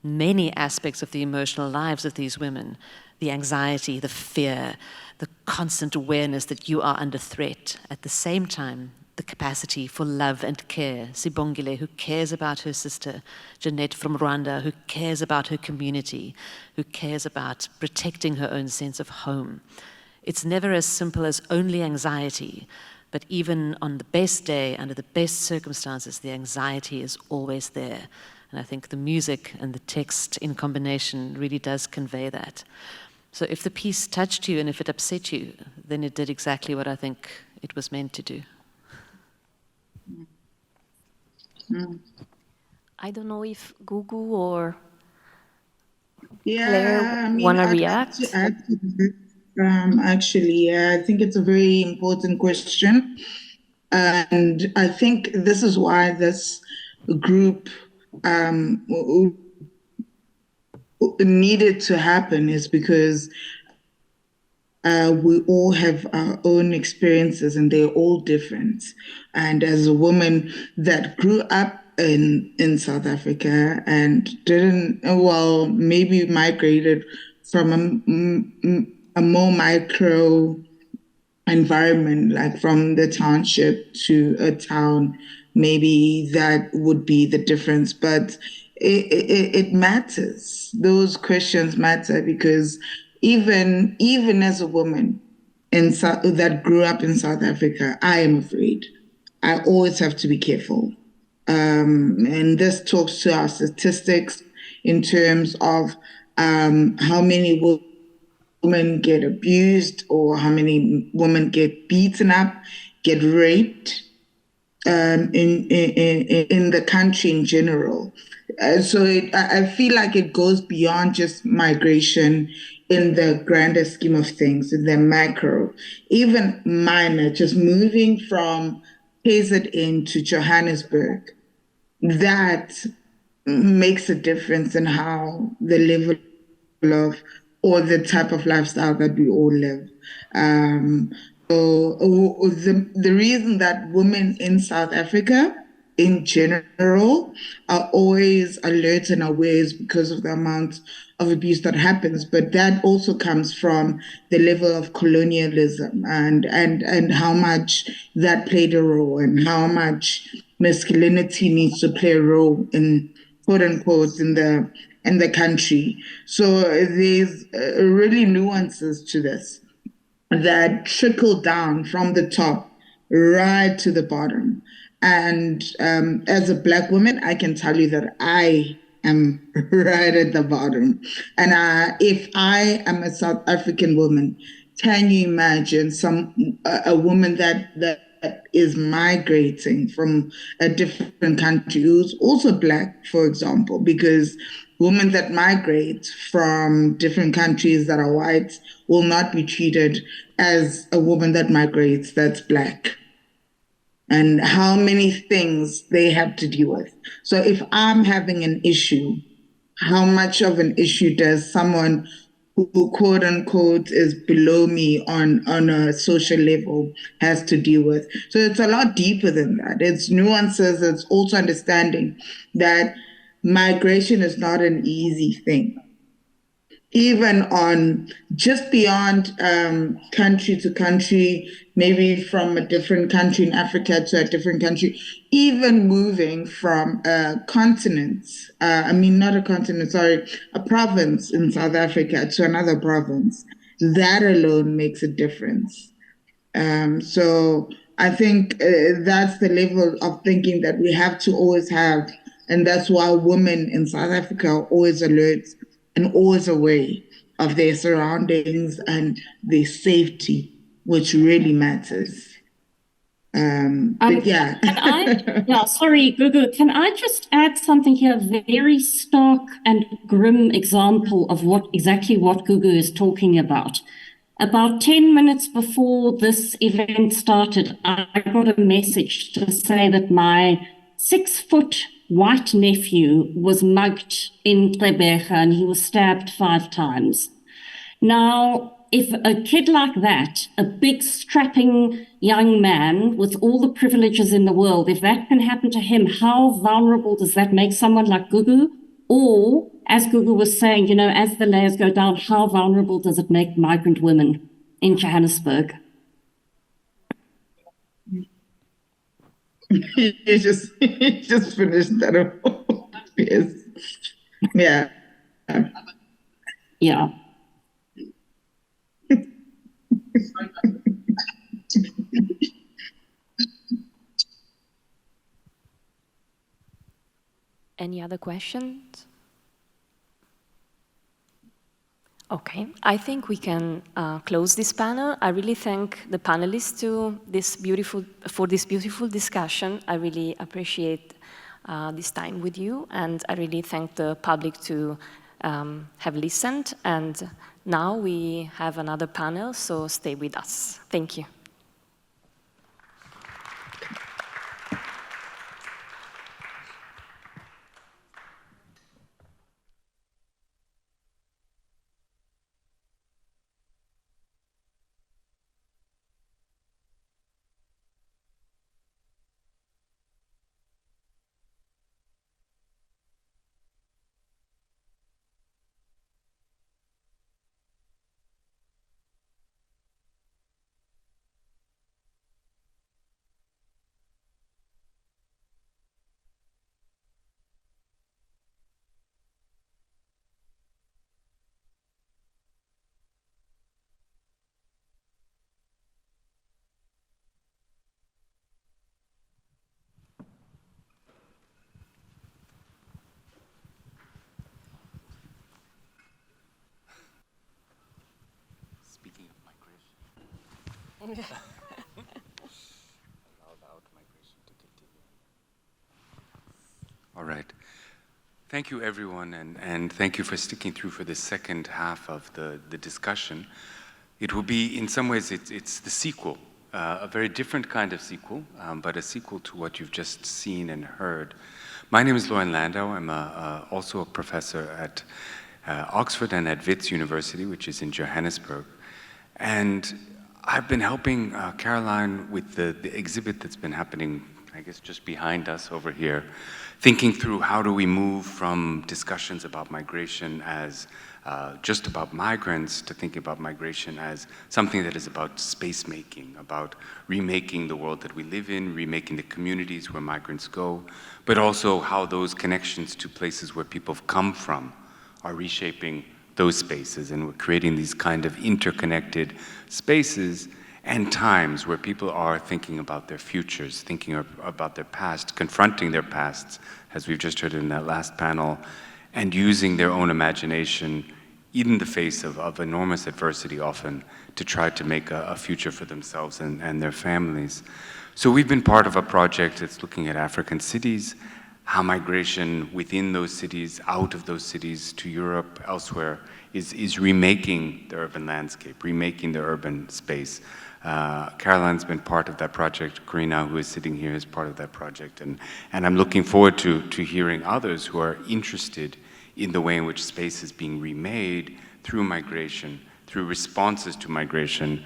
many aspects of the emotional lives of these women, the anxiety, the fear, the constant awareness that you are under threat. At the same time, the capacity for love and care. Sibongile, who cares about her sister. Jeanette from Rwanda, who cares about her community, who cares about protecting her own sense of home. It's never as simple as only anxiety, but even on the best day, under the best circumstances, the anxiety is always there. And I think the music and the text in combination really does convey that. So if the piece touched you and if it upset you, then it did exactly what I think it was meant to do. I don't know if Gugu or Yeah, Claire I mean, want to I'd like react. to add to this. Actually, I think it's a very important question. And I think this is why this group needed to happen, is because we all have our own experiences and they're all different. And as a woman that grew up in South Africa and maybe migrated from a more micro environment, like from the township to a town, maybe that would be the difference. But it matters. Those questions matter because even as a woman that grew up in South Africa, I am afraid. I always have to be careful. And this talks to our statistics in terms of how many women get abused or how many women get beaten up, get raped in the country in general. So I feel like it goes beyond just migration in the grander scheme of things, in the macro, even minor, just moving from KZN to Johannesburg, that makes a difference in how the level of or the type of lifestyle that we all live. So the reason that women in South Africa in general are always alert and aware is because of the amount of abuse that happens, but that also comes from the level of colonialism and how much that played a role and how much masculinity needs to play a role in, quote unquote, in the in the country. So there's really nuances to this that trickle down from the top right to the bottom. And as a Black woman, I can tell you that I am right at the bottom. And if I am a South African woman, can you imagine a woman that is migrating from a different country who's also Black, for example, because women that migrate from different countries that are white will not be treated as a woman that migrates that's Black, and how many things they have to deal with. So if I'm having an issue, how much of an issue does someone who quote unquote is below me on a social level has to deal with? So it's a lot deeper than that. It's nuances. It's also understanding that migration is not an easy thing. Even on just beyond country to country, maybe from a different country in Africa to a different country, even moving from a continent, not a continent, sorry, a province in South Africa to another province, that alone makes a difference. So I think that's the level of thinking that we have to always have. And that's why women in South Africa are always alert and always aware of their surroundings and their safety, which really matters. But yeah. Sorry, Gugu, can I just add something here? A very stark and grim example of exactly what Gugu is talking about. About 10 minutes before this event started, I got a message to say that my 6-foot white nephew was mugged in Gqeberha and he was stabbed 5 times. Now, if a kid like that, a big strapping young man with all the privileges in the world, if that can happen to him, how vulnerable does that make someone like Gugu? Or, as Gugu was saying, as the layers go down, how vulnerable does it make migrant women in Johannesburg? You just finished that off. Yes. Yeah. Yeah. Any other questions? Okay, I think we can close this panel. I really thank the panelists for this beautiful discussion. I really appreciate this time with you, and I really thank the public to have listened. And now we have another panel, so stay with us. Thank you. All right. Thank you, everyone, and thank you for sticking through for the second half of the discussion. It will be, in some ways, it's the sequel, a very different kind of sequel, but a sequel to what you've just seen and heard. My name is Loren Landau. I'm also a professor at Oxford and at Wits University, which is in Johannesburg. And I've been helping Caroline with the exhibit that's been happening, I guess, just behind us over here, thinking through how do we move from discussions about migration as just about migrants to thinking about migration as something that is about space making, about remaking the world that we live in, remaking the communities where migrants go, but also how those connections to places where people have come from are reshaping those spaces, and we're creating these kind of interconnected spaces and times where people are thinking about their futures, thinking about their past, confronting their pasts, as we've just heard in that last panel, and using their own imagination in the face of enormous adversity often to try to make a future for themselves and their families. So we've been part of a project that's looking at African cities, how migration within those cities, out of those cities to Europe, elsewhere, is remaking the urban landscape, remaking the urban space. Caroline's been part of that project. Karina, who is sitting here, is part of that project. And I'm looking forward to hearing others who are interested in the way in which space is being remade through migration, through responses to migration,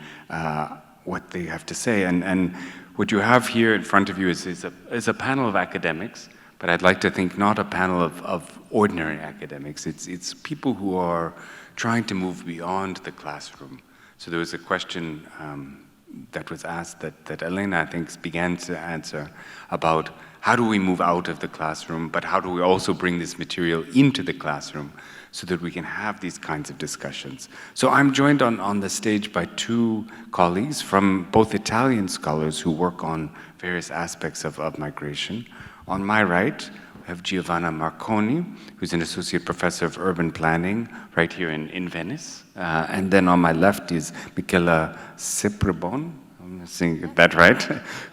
what they have to say. And what you have here in front of you is a panel of academics, but I'd like to think not a panel of ordinary academics. It's people who are trying to move beyond the classroom. So there was a question that was asked that Elena, I think, began to answer about how do we move out of the classroom, but how do we also bring this material into the classroom so that we can have these kinds of discussions. So I'm joined on the stage by two colleagues from both Italian scholars who work on various aspects of migration. On my right, we have Giovanna Marconi, who's an associate professor of urban planning right here in Venice. And then on my left is Michela Semprebon, I'm saying that right,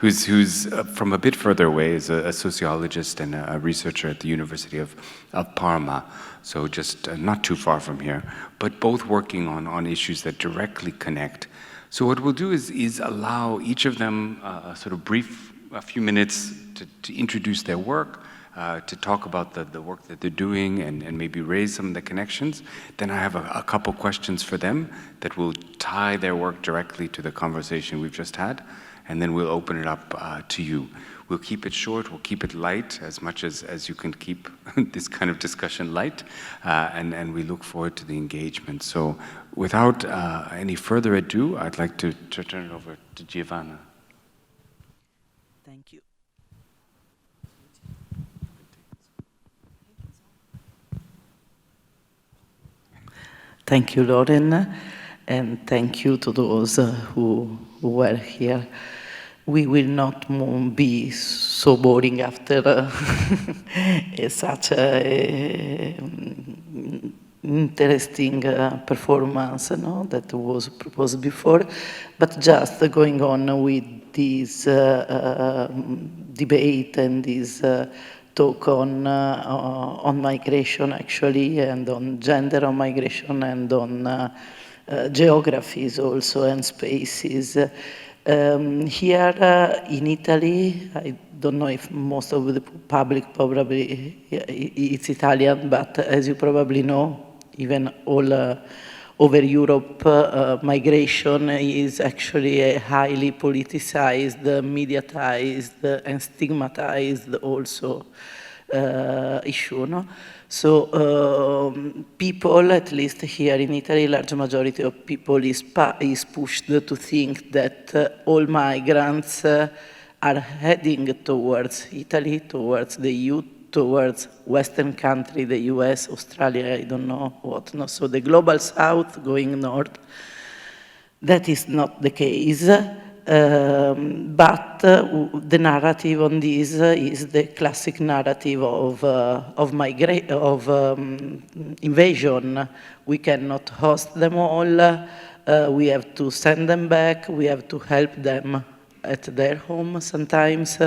who's from a bit further away, is a sociologist and a researcher at the University of Parma. So just not too far from here, but both working on issues that directly connect. So what we'll do is allow each of them a few minutes to introduce their work, to talk about the work that they're doing and maybe raise some of the connections. Then I have a couple questions for them that will tie their work directly to the conversation we've just had, and then we'll open it up to you. We'll keep it short, we'll keep it light, as much as you can keep this kind of discussion light, and we look forward to the engagement. So without any further ado, I'd like to turn it over to Giovanna. Thank you. Thank you, Loren, and thank you to those who were here. We will not be so boring after such an interesting performance, no, that was proposed before, but just going on with this debate and this talk on migration, actually, and on gender on migration, and on geographies also, and spaces. Here in Italy, I don't know if most of the public probably it's Italian, but as you probably know, even all over Europe, migration is actually a highly politicized, mediatized, and stigmatized also issue. No? So people, at least here in Italy, large majority of people is pushed to think that all migrants are heading towards Italy, towards the EU, towards Western country, the US, Australia, I don't know what. No? So the global South going north, that is not the case. But the narrative on this is the classic narrative of invasion. We cannot host them all. We have to send them back. We have to help them at their home sometimes.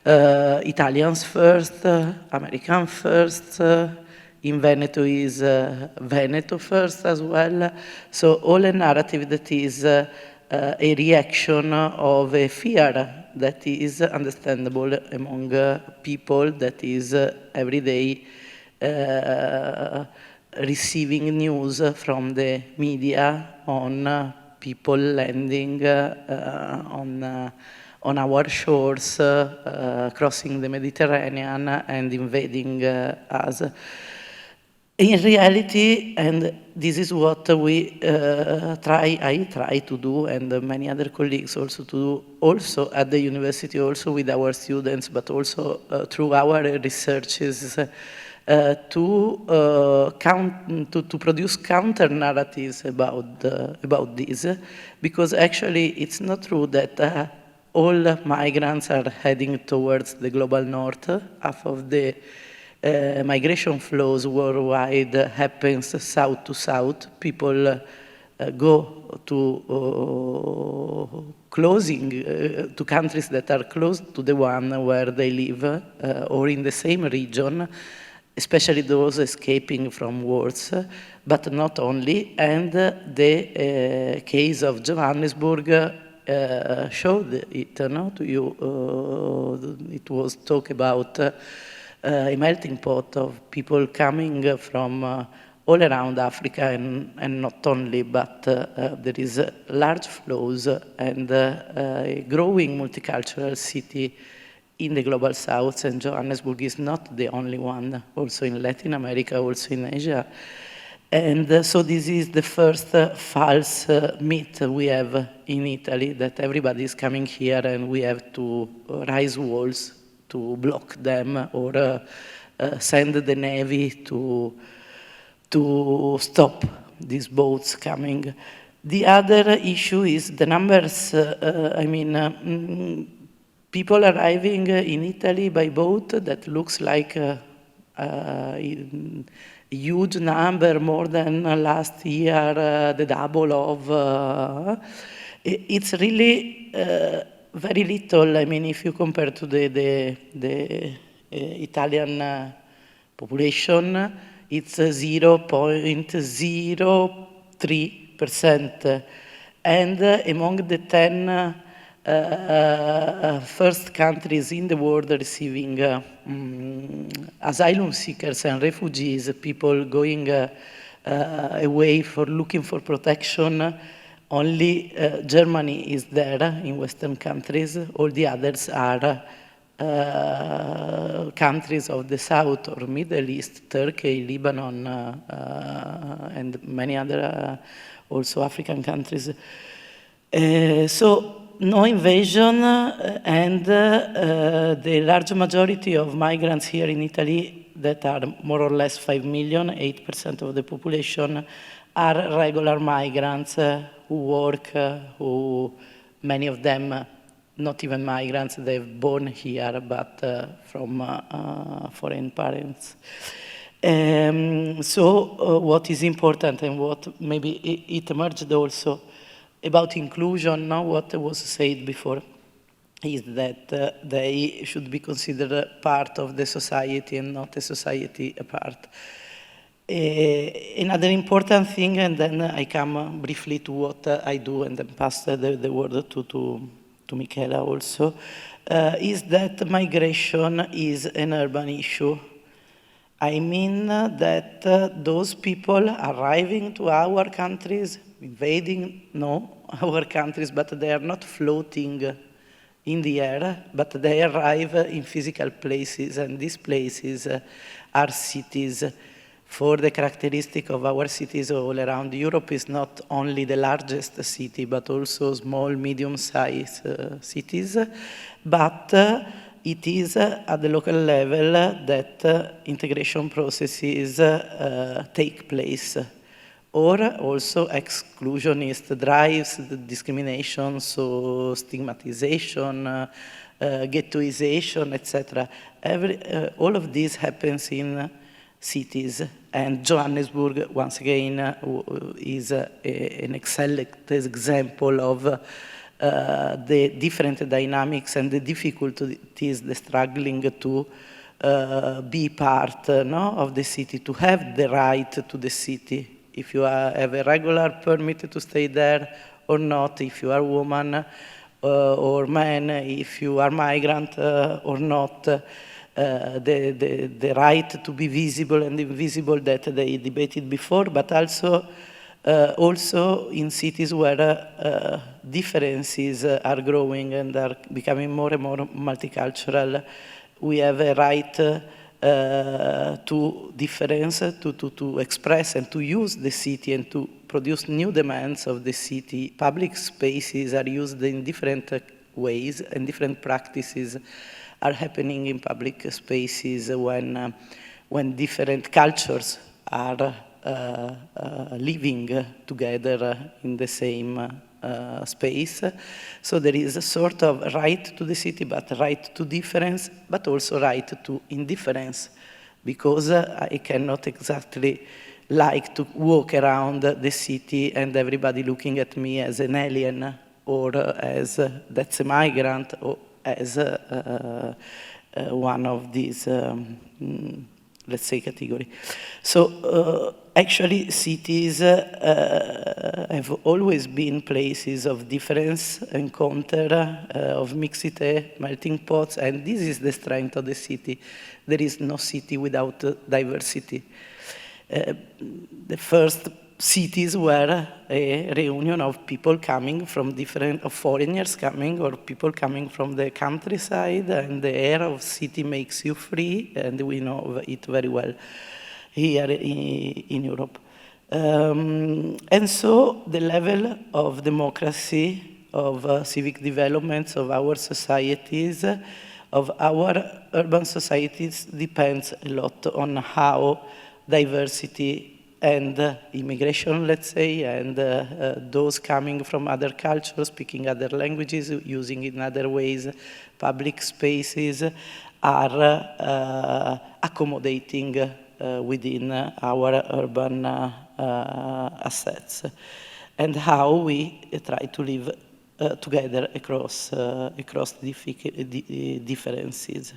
Italians first, Americans first. In Veneto is Veneto first as well. So all a narrative that is a reaction of a fear that is understandable among people that is every day receiving news from the media on people landing on our shores, crossing the Mediterranean and invading us. In reality, and this is what I try to do, and many other colleagues also to do, also at the university, also with our students, but also through our researches to produce counter narratives about this, because actually it's not true that all migrants are heading towards the global north. Half of the migration flows worldwide happens south to south. People go to to countries that are close to the one where they live, or in the same region, especially those escaping from wars, but not only. And the case of Johannesburg showed it to you. It was talk about a melting pot of people coming from all around Africa, and not only, but there is large flows and a growing multicultural city in the global south, and Johannesburg is not the only one, also in Latin America, also in Asia. And so this is the first false myth we have in Italy, that everybody is coming here and we have to raise walls to block them, or send the Navy to stop these boats coming. The other issue is the numbers. People arriving in Italy by boat, that looks like a huge number, more than last year, the double of. It's really very little. I mean, if you compare to the Italian population, it's 0.03%. And among the 10 first countries in the world receiving asylum seekers and refugees, people going away for looking for protection, only Germany is there in Western countries. All the others are countries of the South or Middle East, Turkey, Lebanon, and many other also African countries. So no invasion, and the large majority of migrants here in Italy, that are more or less 5 million, 8% of the population, are regular migrants who work, who many of them not even migrants, they've born here, but from foreign parents. So what is important, and what maybe it emerged also about inclusion, what was said before, is that they should be considered part of the society and not a society apart. Another important thing, and then I come briefly to what I do, and then pass the word to Michela also, is that migration is an urban issue. I mean that those people arriving to our countries, invading, our countries, but they are not floating in the air, but they arrive in physical places, and these places are cities. For the characteristic of our cities all around Europe is not only the largest city, but also small, medium-sized cities, but it is at the local level that integration processes take place, or also exclusionist drives, the discrimination, so stigmatization, ghettoization, etc. All of this happens in cities, and Johannesburg, once again, is an excellent example of the different dynamics and the difficulties, the struggling to be part of the city, to have the right to the city. If you have a regular permit to stay there or not, if you are a woman or man, if you are migrant or not, the right to be visible and invisible that they debated before, but also in cities where differences are growing and are becoming more and more multicultural, we have a right to difference, to express and to use the city and to produce new demands of the city. Public spaces are used in different ways, and different practices are happening in public spaces when when different cultures are living together in the same space. So there is a sort of right to the city, but right to difference, but also right to indifference, because I cannot exactly like to walk around the city and everybody looking at me as an alien, or as that's a migrant, or as one of these, let's say, category. So actually cities have always been places of difference, encounter, of mixity, melting pots, and this is the strength of the city. There is no city without diversity. The first cities were a reunion of people coming from different, of foreigners coming, or people coming from the countryside, and the air of city makes you free, and we know it very well here in Europe. And so the level of democracy, of civic developments of our societies, of our urban societies, depends a lot on how diversity and immigration, let's say, and those coming from other cultures, speaking other languages, using in other ways, public spaces, are accommodating within our urban assets, and how we try to live together across differences.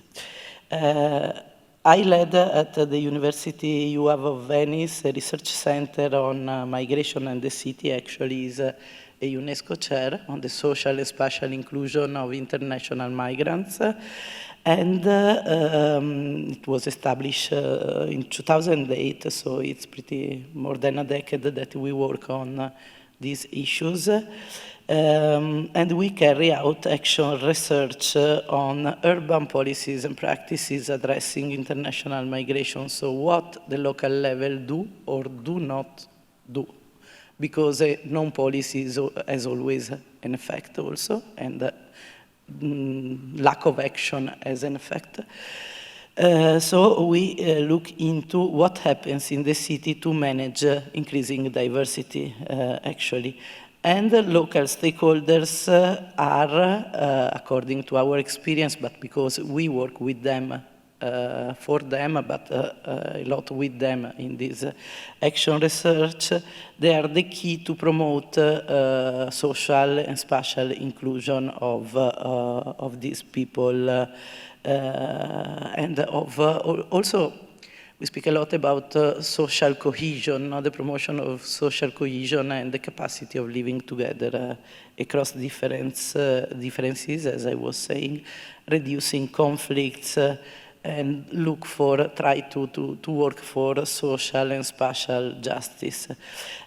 I led at the University UAV of Venice a research center on migration and the city. Actually is a UNESCO chair on the social and spatial inclusion of international migrants. And it was established in 2008, so it's pretty more than a decade that we work on these issues. And we carry out action research on urban policies and practices addressing international migration. So what the local level do or do not do, because non-policy has always an effect also, and lack of action has an effect. So we look into what happens in the city to manage increasing diversity, actually. And the local stakeholders are, according to our experience, but because we work with them, for them, but a lot with them in this action research, they are the key to promote social and spatial inclusion of these people, and of also. We speak a lot about social cohesion, the promotion of social cohesion and the capacity of living together across differences, as I was saying, reducing conflicts, and try to work for social and spatial justice.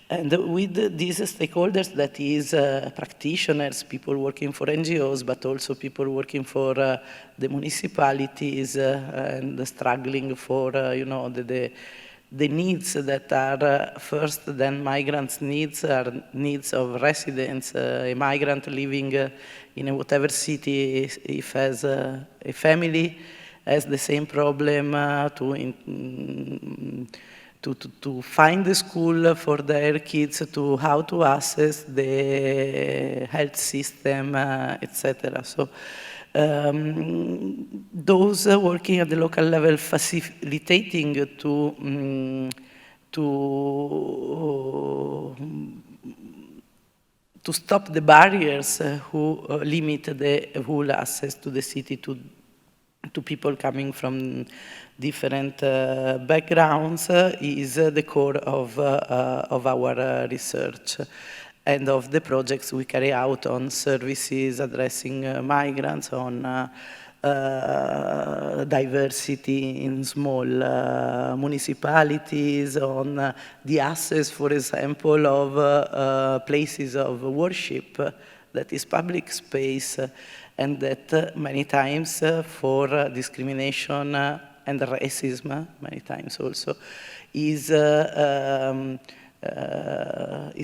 And with these stakeholders, that is practitioners, people working for NGOs, but also people working for the municipalities and struggling for, the needs that are first than migrants' needs are needs of residents. A migrant living in whatever city, if has a family, has the same problem to find the school for their kids, to how to access the health system, etc. So those working at the local level facilitating to stop the barriers who limit the whole access to the city to people coming from different backgrounds is the core of our research and of the projects we carry out on services addressing migrants, on diversity in small municipalities, on the access, for example, of places of worship that is public space, and that many times for discrimination and racism, many times also, is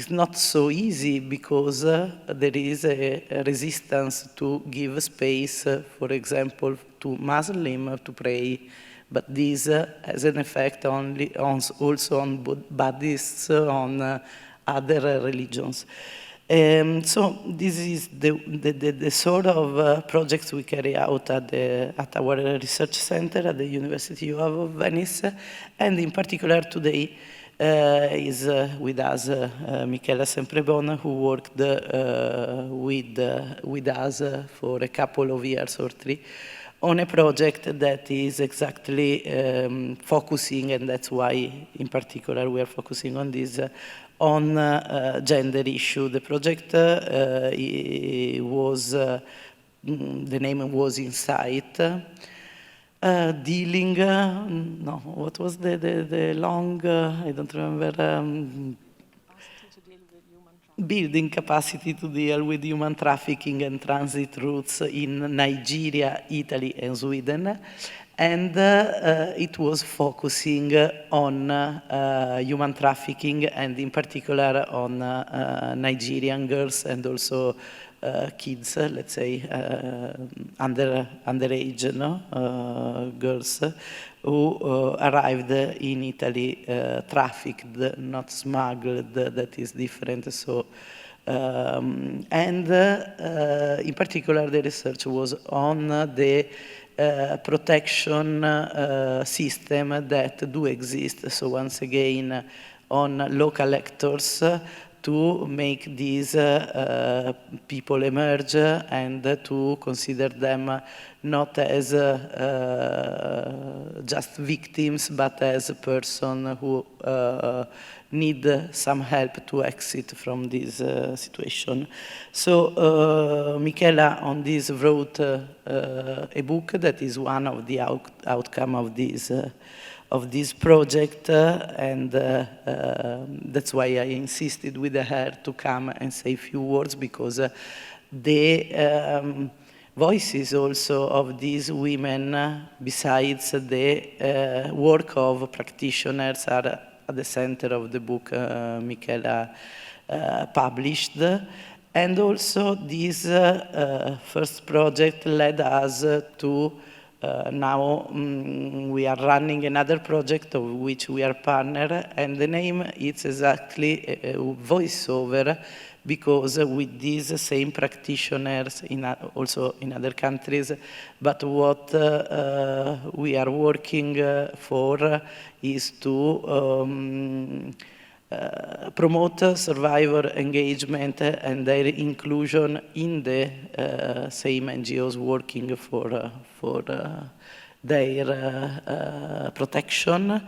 not so easy, because there is a resistance to give space, for example, to Muslim to pray but this has an effect also on Buddhists, on other religions. So this is the sort of projects we carry out at our research center at the University of Venice, and in particular today is with us Michela Semprebon, who worked with us for a couple of years or 3 on a project that is exactly focusing, and that's why in particular we are focusing on this, on gender issue. The project was, the name was Insight, dealing, no, what was the long, I don't remember, building capacity to deal with human trafficking and transit routes in Nigeria, Italy, and Sweden. And it was focusing on human trafficking, and in particular on Nigerian girls and also kids, let's say, underage girls who arrived in Italy trafficked, not smuggled, that is different. So, in particular, the research was on the protection system that do exist. So once again, on local actors to make these people emerge and to consider them not as just victims, but as a person who need some help to exit from this situation. So Michela on this wrote a book that is one of the outcome of this project, and that's why I insisted with her to come and say a few words, because the voices also of these women, besides the work of practitioners, are at the center of the book Michela published. And also this first project led us to now we are running another project of which we are partner, and the name is exactly a voiceover, because with these same practitioners also in other countries, but what we are working for is to promote survivor engagement and their inclusion in the same NGOs working for their protection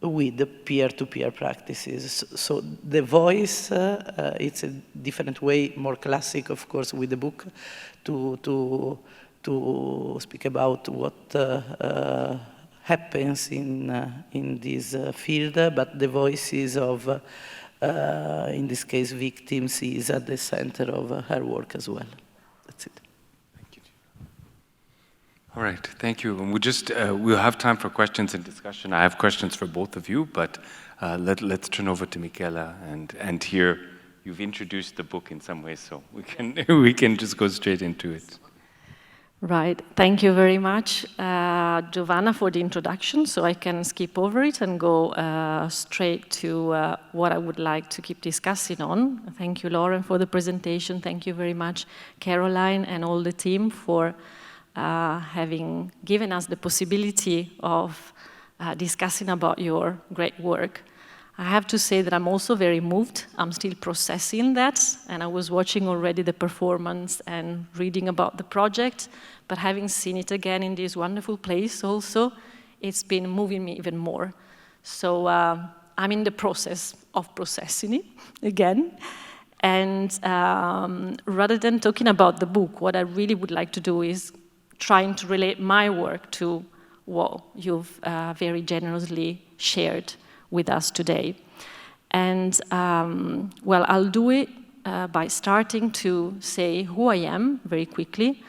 with peer-to-peer practices. So the voice, it's a different way, more classic, of course, with the book, to speak about what happens in this field, but the voices of, in this case, victims is at the center of her work as well. That's it. Thank you. All right, thank you. And we'll have time for questions and discussion. I have questions for both of you, but let's turn over to Michela, and here you've introduced the book in some ways, so we can just go straight into it. Right, thank you very much, Giovanna, for the introduction, so I can skip over it and go straight to what I would like to keep discussing on. Thank you, Loren, for the presentation. Thank you very much, Caroline, and all the team for having given us the possibility of discussing about your great work. I have to say that I'm also very moved. I'm still processing that, and I was watching already the performance and reading about the project, but having seen it again in this wonderful place also, it's been moving me even more. So I'm in the process of processing it again. And rather than talking about the book, what I really would like to do is trying to relate my work to what you've very generously shared with us today. And well, I'll do it by starting to say who I am very quickly.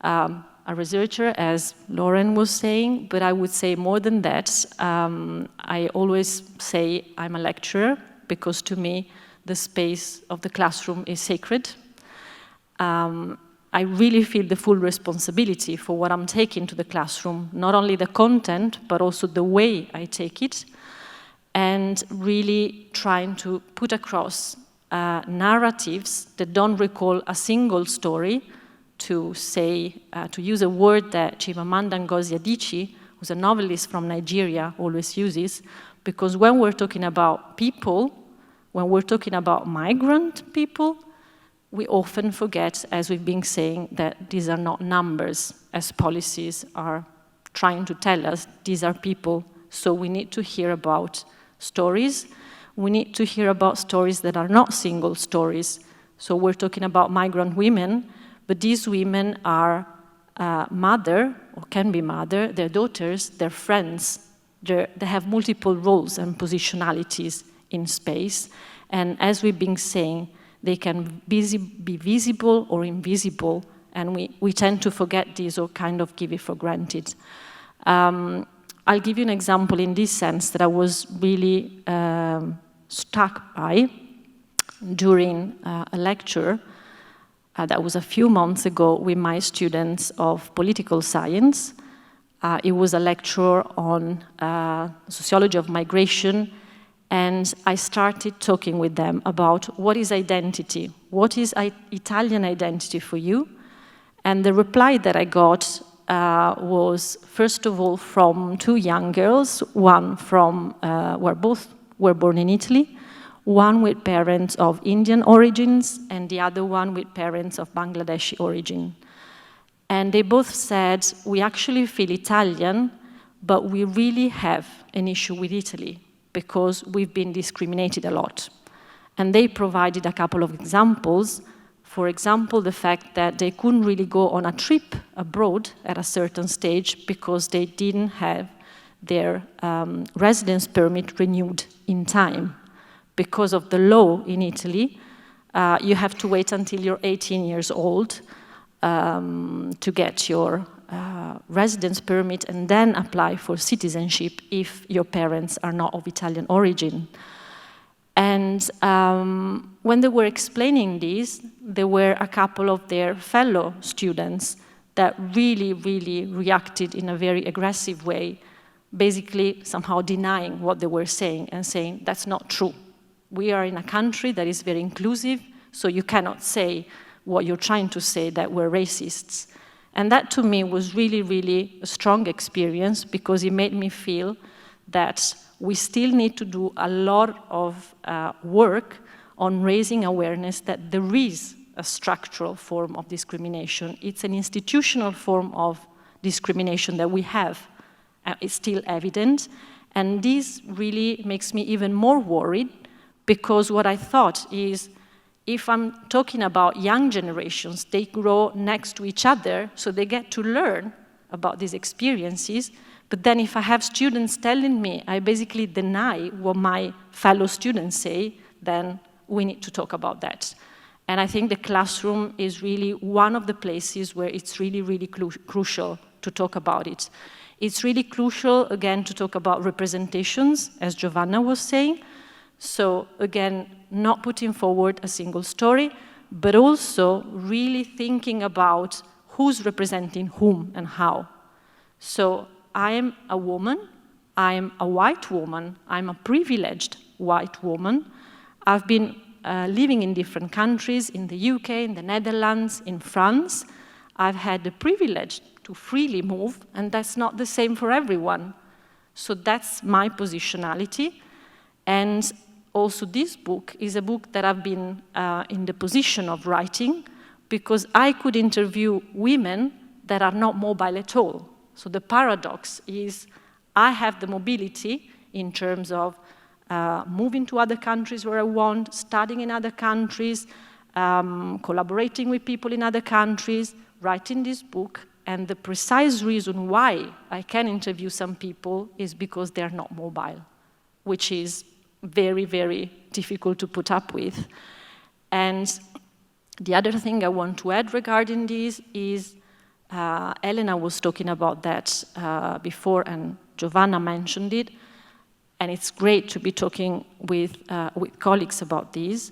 A researcher, as Loren was saying, but I would say more than that. I always say I'm a lecturer, because to me the space of the classroom is sacred. I really feel the full responsibility for what I'm taking to the classroom, not only the content, but also the way I take it, and really trying to put across narratives that don't recall a single story, to use a word that Chimamanda Ngozi Adichie, who's a novelist from Nigeria, always uses, because when we're talking about people, when we're talking about migrant people, we often forget, as we've been saying, that these are not numbers, as policies are trying to tell us. These are people, so we need to hear about stories. We need to hear about stories that are not single stories. So we're talking about migrant women, but these women are mother, or can be mother, their daughters, their friends. They have multiple roles and positionalities in space. And as we've been saying, they can be visible or invisible, and we tend to forget this or kind of give it for granted. I'll give you an example in this sense that I was really struck by during a lecture that was a few months ago with my students of political science. It was a lecture on sociology of migration, and I started talking with them about what is identity, what is Italian identity for you? And the reply that I got was, first of all, from two young girls, one from, both were born in Italy, one with parents of Indian origins, and the other one with parents of Bangladeshi origin. And they both said, we actually feel Italian, but we really have an issue with Italy because we've been discriminated a lot. And they provided a couple of examples. For example, the fact that they couldn't really go on a trip abroad at a certain stage because they didn't have their residence permit renewed in time. Because of the law in Italy, you have to wait until you're 18 years old to get your residence permit and then apply for citizenship if your parents are not of Italian origin. And when they were explaining this, there were a couple of their fellow students that really, really reacted in a very aggressive way, basically somehow denying what they were saying and saying, that's not true. We are in a country that is very inclusive, so you cannot say what you're trying to say, that we're racists. And that to me was really, really a strong experience because it made me feel that we still need to do a lot of work on raising awareness that there is a structural form of discrimination. It's an institutional form of discrimination that we have. It's still evident. And this really makes me even more worried because what I thought is, if I'm talking about young generations, they grow next to each other, so they get to learn about these experiences. But then if I have students telling me, I basically deny what my fellow students say, then we need to talk about that. And I think the classroom is really one of the places where it's really, really crucial to talk about it. It's really crucial, again, to talk about representations, as Giovanna was saying. So again, not putting forward a single story, but also really thinking about who's representing whom and how. So I am a woman, I'm a white woman, I'm a privileged white woman. I've been living in different countries, in the UK, in the Netherlands, in France. I've had the privilege to freely move, and that's not the same for everyone. So that's my positionality. And also this book is a book that I've been in the position of writing because I could interview women that are not mobile at all. So the paradox is I have the mobility in terms of moving to other countries where I want, studying in other countries, collaborating with people in other countries, writing this book, and the precise reason why I can interview some people is because they're not mobile, which is very, very difficult to put up with. And the other thing I want to add regarding this is Elena was talking about that before, and Giovanna mentioned it, and it's great to be talking with colleagues about this.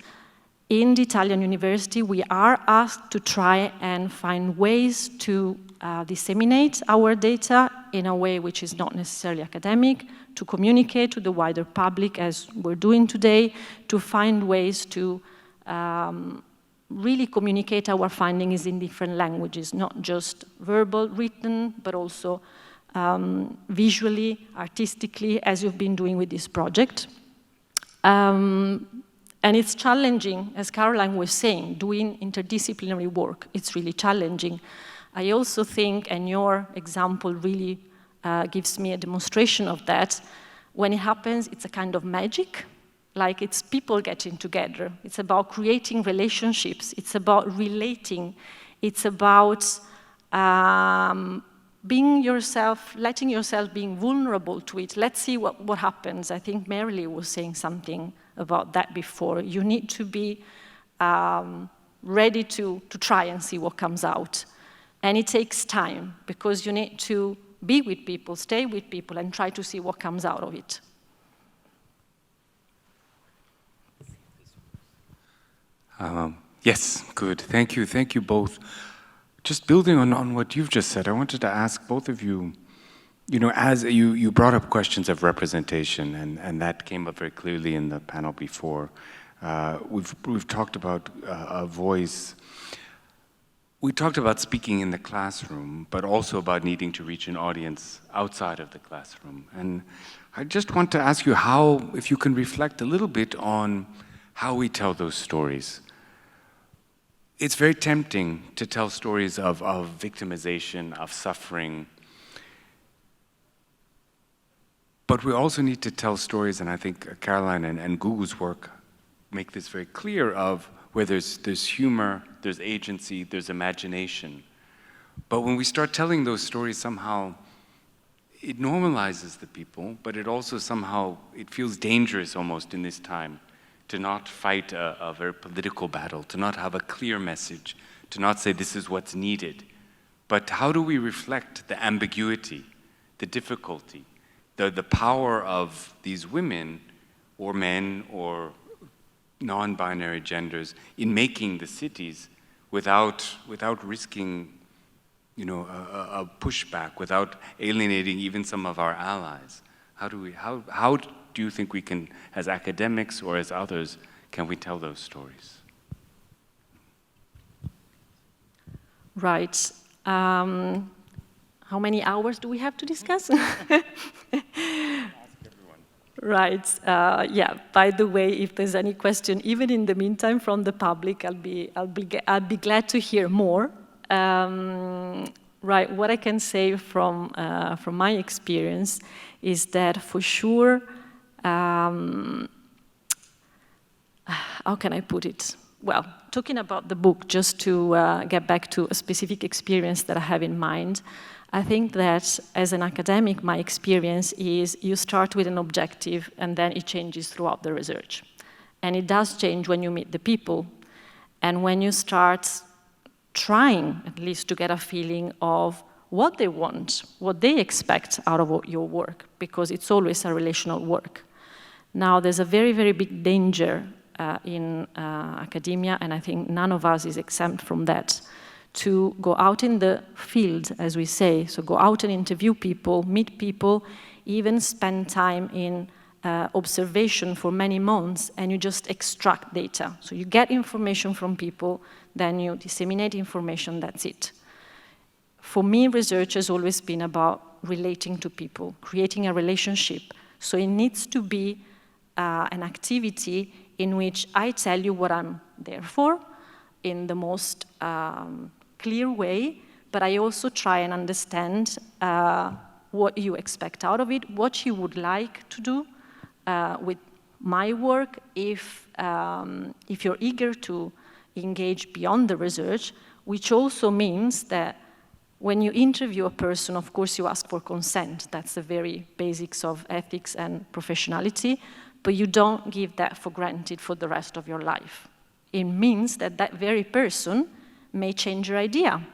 in the Italian university, we are asked to try and find ways to disseminate our data in a way which is not necessarily academic, to communicate to the wider public as we're doing today, to find ways to really communicate our findings in different languages, not just verbal, written, but also visually, artistically, as you've been doing with this project. And it's challenging, as Caroline was saying, doing interdisciplinary work. It's really challenging. I also think, and your example really gives me a demonstration of that, when it happens, it's a kind of magic. Like it's people getting together. It's about creating relationships. It's about relating. It's about being yourself, letting yourself being vulnerable to it. Let's see what happens. I think Mareli was saying something about that before. You need to be ready to try and see what comes out. And it takes time, because you need to be with people, stay with people, and try to see what comes out of it. Yes, good. Thank you both. Just building on what you've just said, I wanted to ask both of you, as you brought up questions of representation, and that came up very clearly in the panel before. We've talked about a voice. We talked about speaking in the classroom, but also about needing to reach an audience outside of the classroom. And I just want to ask you if you can reflect a little bit on how we tell those stories. It's very tempting to tell stories of victimization, of suffering. But we also need to tell stories, and I think Caroline and Gugu's work make this very clear, of where there's humor, there's agency, there's imagination. But when we start telling those stories, somehow it normalizes the people, but it also somehow, it feels dangerous almost in this time to not fight a very political battle, to not have a clear message, to not say this is what's needed. But how do we reflect the ambiguity, the difficulty, the power of these women or men or non-binary genders in making the cities without risking, a pushback, without alienating even some of our allies? How do you think we can, as academics or as others, can we tell those stories? Right. How many hours do we have to discuss? Right. Yeah. By the way, if there's any question, even in the meantime, from the public, I'll be glad to hear more. Right. What I can say from my experience is that for sure. How can I put it? Well, talking about the book, just to get back to a specific experience that I have in mind, I think that as an academic, my experience is you start with an objective and then it changes throughout the research. And it does change when you meet the people and when you start trying at least to get a feeling of what they want, what they expect out of your work, because it's always a relational work. Now, there's a very, very big danger in academia, and I think none of us is exempt from that, to go out in the field, as we say, so go out and interview people, meet people, even spend time in observation for many months, and you just extract data. So you get information from people, then you disseminate information, that's it. For me, research has always been about relating to people, creating a relationship. So it needs to be an activity in which I tell you what I'm there for in the most clear way, but I also try and understand what you expect out of it, what you would like to do with my work if you're eager to engage beyond the research, which also means that when you interview a person, of course, you ask for consent. That's the very basics of ethics and professionality, but you don't give that for granted for the rest of your life. It means that that very person may change your idea.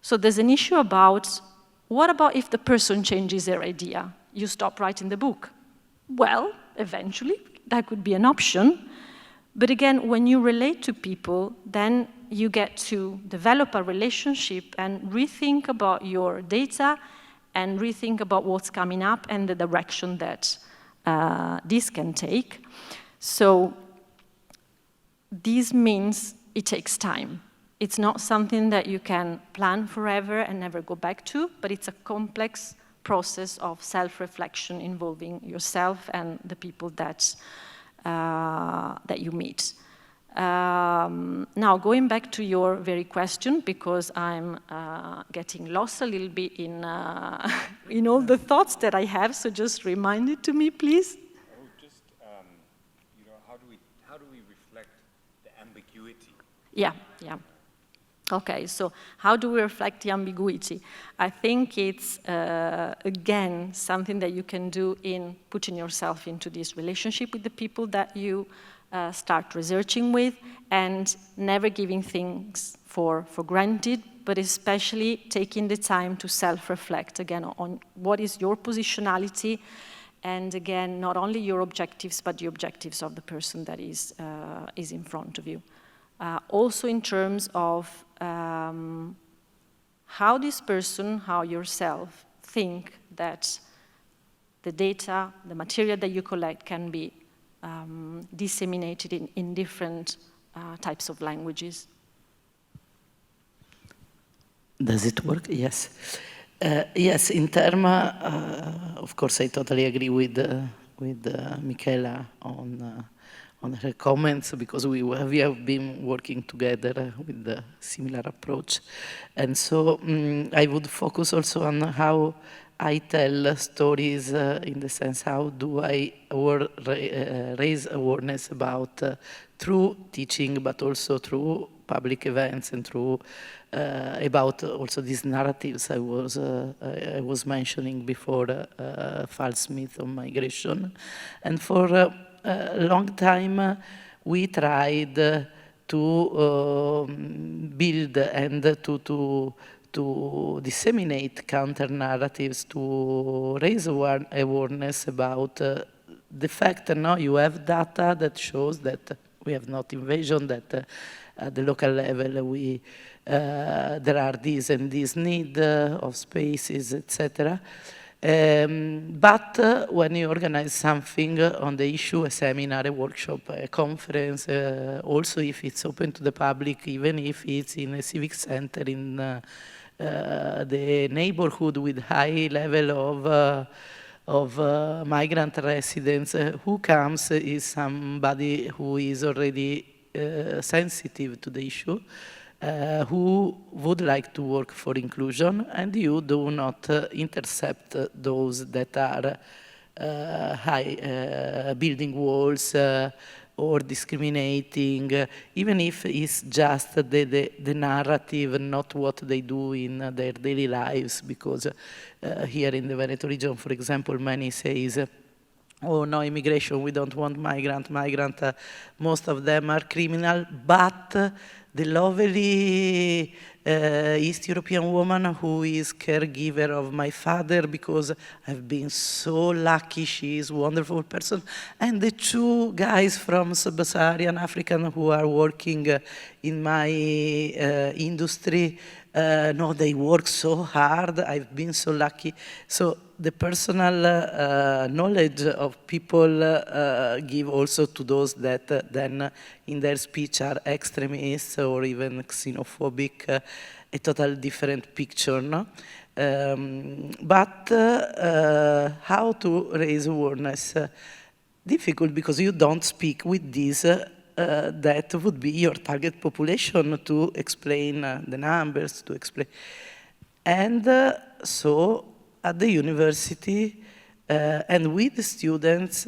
So there's an issue about, what about if the person changes their idea? You stop writing the book. Well, eventually, that could be an option, But again, when you relate to people, then you get to develop a relationship and rethink about your data and rethink about what's coming up and the direction that this can take. So this means it takes time. It's not something that you can plan forever and never go back to, but it's a complex process of self-reflection involving yourself and the people that you meet. Now, going back to your very question, because I'm getting lost a little bit in all the thoughts that I have, so just remind it to me, please. Oh, just, you know, how do we reflect the ambiguity? Yeah. Okay, so how do we reflect the ambiguity? I think it's, again, something that you can do in putting yourself into this relationship with the people that you start researching with, and never giving things for granted, but especially taking the time to self-reflect, again, on what is your positionality, and again, not only your objectives, but the objectives of the person that is in front of you. Also in terms of how this person, how yourself think that the data, the material that you collect can be disseminated in different types of languages. Does it work? Yes. Yes, in terms, of course, I totally agree with Michela on her comments, because we have been working together with a similar approach. And so I would focus also on how I tell stories in the sense, how do I raise awareness about through teaching, but also through public events and through about also these narratives I was mentioning before, false myth of migration. And for a long time we tried to build and to disseminate counter-narratives, to raise awareness about the fact that now you have data that shows that we have not invasion, that at the local level there are this and this need of spaces, etc. But when you organize something on the issue, a seminar, a workshop, a conference, also if it's open to the public, even if it's in a civic center in the neighborhood with high level of migrant residents, who comes is somebody who is already sensitive to the issue, who would like to work for inclusion, and you do not intercept those that are building walls or discriminating, even if it's just the narrative, not what they do in their daily lives, because here in the Veneto region, for example, many says, oh, no immigration, we don't want migrant, most of them are criminal, but the lovely East European woman who is caregiver of my father, because I've been so lucky, she is a wonderful person, and the two guys from Sub-Saharan African who are working in my industry, no, they work so hard, I've been so lucky. So the personal knowledge of people give also to those that then in their speech are extremists or even xenophobic, a total different picture, no? But how to raise awareness? Difficult, because you don't speak with these that would be your target population to explain the numbers, to explain. And so at the university and with the students,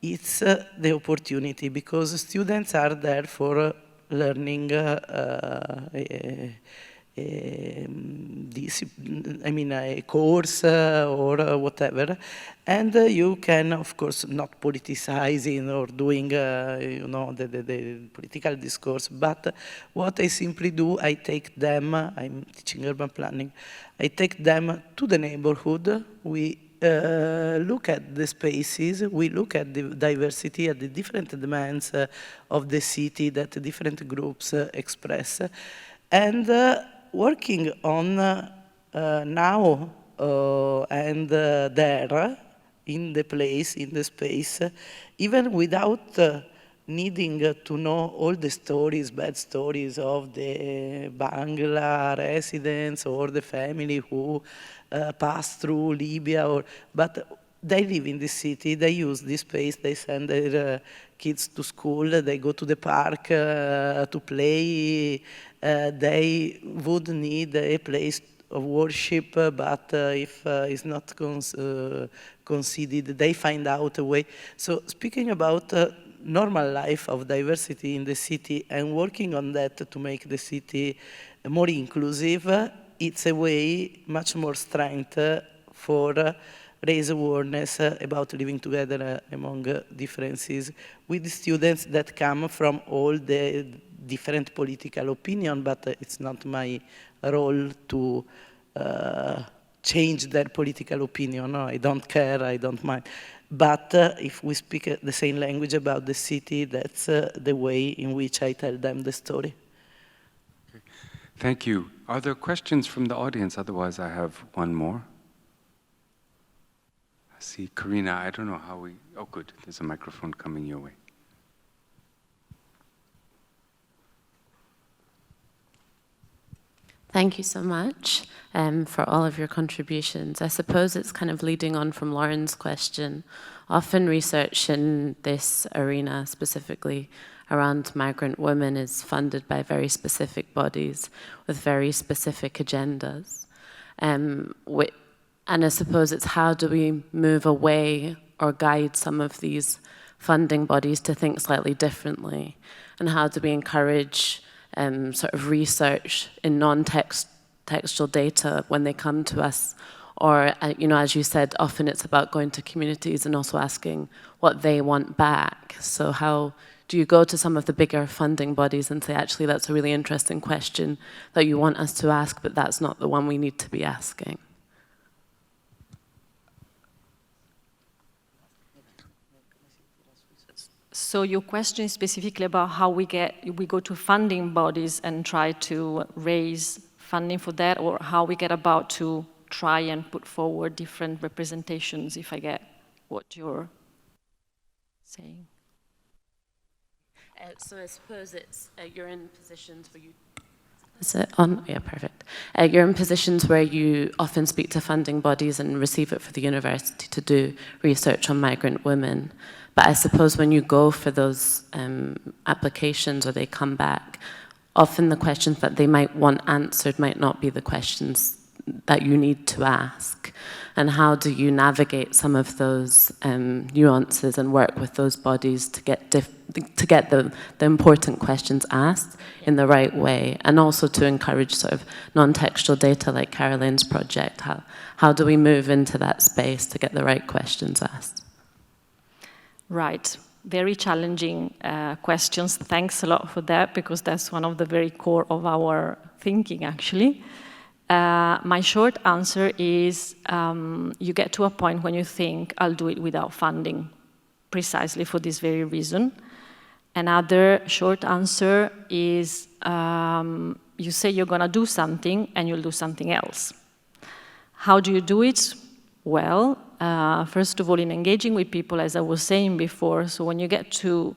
it's the opportunity, because students are there for learning a course or whatever, and you can, of course, not politicizing or doing, the political discourse. But what I simply do, I take them. I'm teaching urban planning. I take them to the neighborhood. We look at the spaces, we look at the diversity, at the different demands of the city that different groups express. And working on now and there, in the place, in the space, even without needing to know all the stories, bad stories of the Bangla residents or the family who passed through Libya, but they live in the city, they use this space, they send their kids to school, they go to the park to play, they would need a place of worship, but if it's not conceded, they find out a way. So speaking about normal life of diversity in the city and working on that to make the city more inclusive, it's a way much more strength for raise awareness about living together among differences with students that come from all the different political opinion, but it's not my role to change their political opinion. No, I don't care, I don't mind. But if we speak the same language about the city, that's the way in which I tell them the story. Okay. Thank you. Are there questions from the audience? Otherwise, I have one more. I see Karina, I don't know how we, oh good, there's a microphone coming your way. Thank you so much for all of your contributions. I suppose it's kind of leading on from Loren's question. Often research in this arena, specifically around migrant women, is funded by very specific bodies with very specific agendas. And I suppose it's how do we move away or guide some of these funding bodies to think slightly differently? And how do we encourage sort of research in non-textual data when they come to us? Or, you know, as you said, often it's about going to communities and also asking what they want back. So how do you go to some of the bigger funding bodies and say, actually, that's a really interesting question that you want us to ask, but that's not the one we need to be asking? So your question is specifically about how we go to funding bodies and try to raise funding for that, or how we get about to try and put forward different representations, if I get what you're saying. So I suppose it's, you're in positions where you... Is it on? Yeah, perfect. You're in positions where you often speak to funding bodies and receive it for the university to do research on migrant women. But I suppose when you go for those applications or they come back, often the questions that they might want answered might not be the questions that you need to ask. And how do you navigate some of those nuances and work with those bodies to get the important questions asked in the right way, and also to encourage sort of non-textual data like Caroline's project? How do we move into that space to get the right questions asked? Right. Very challenging questions. Thanks a lot for that, because that's one of the very core of our thinking, actually. My short answer is you get to a point when you think, I'll do it without funding, precisely for this very reason. Another short answer is you say you're going to do something and you'll do something else. How do you do it? Well, first of all, in engaging with people, as I was saying before, so when you get to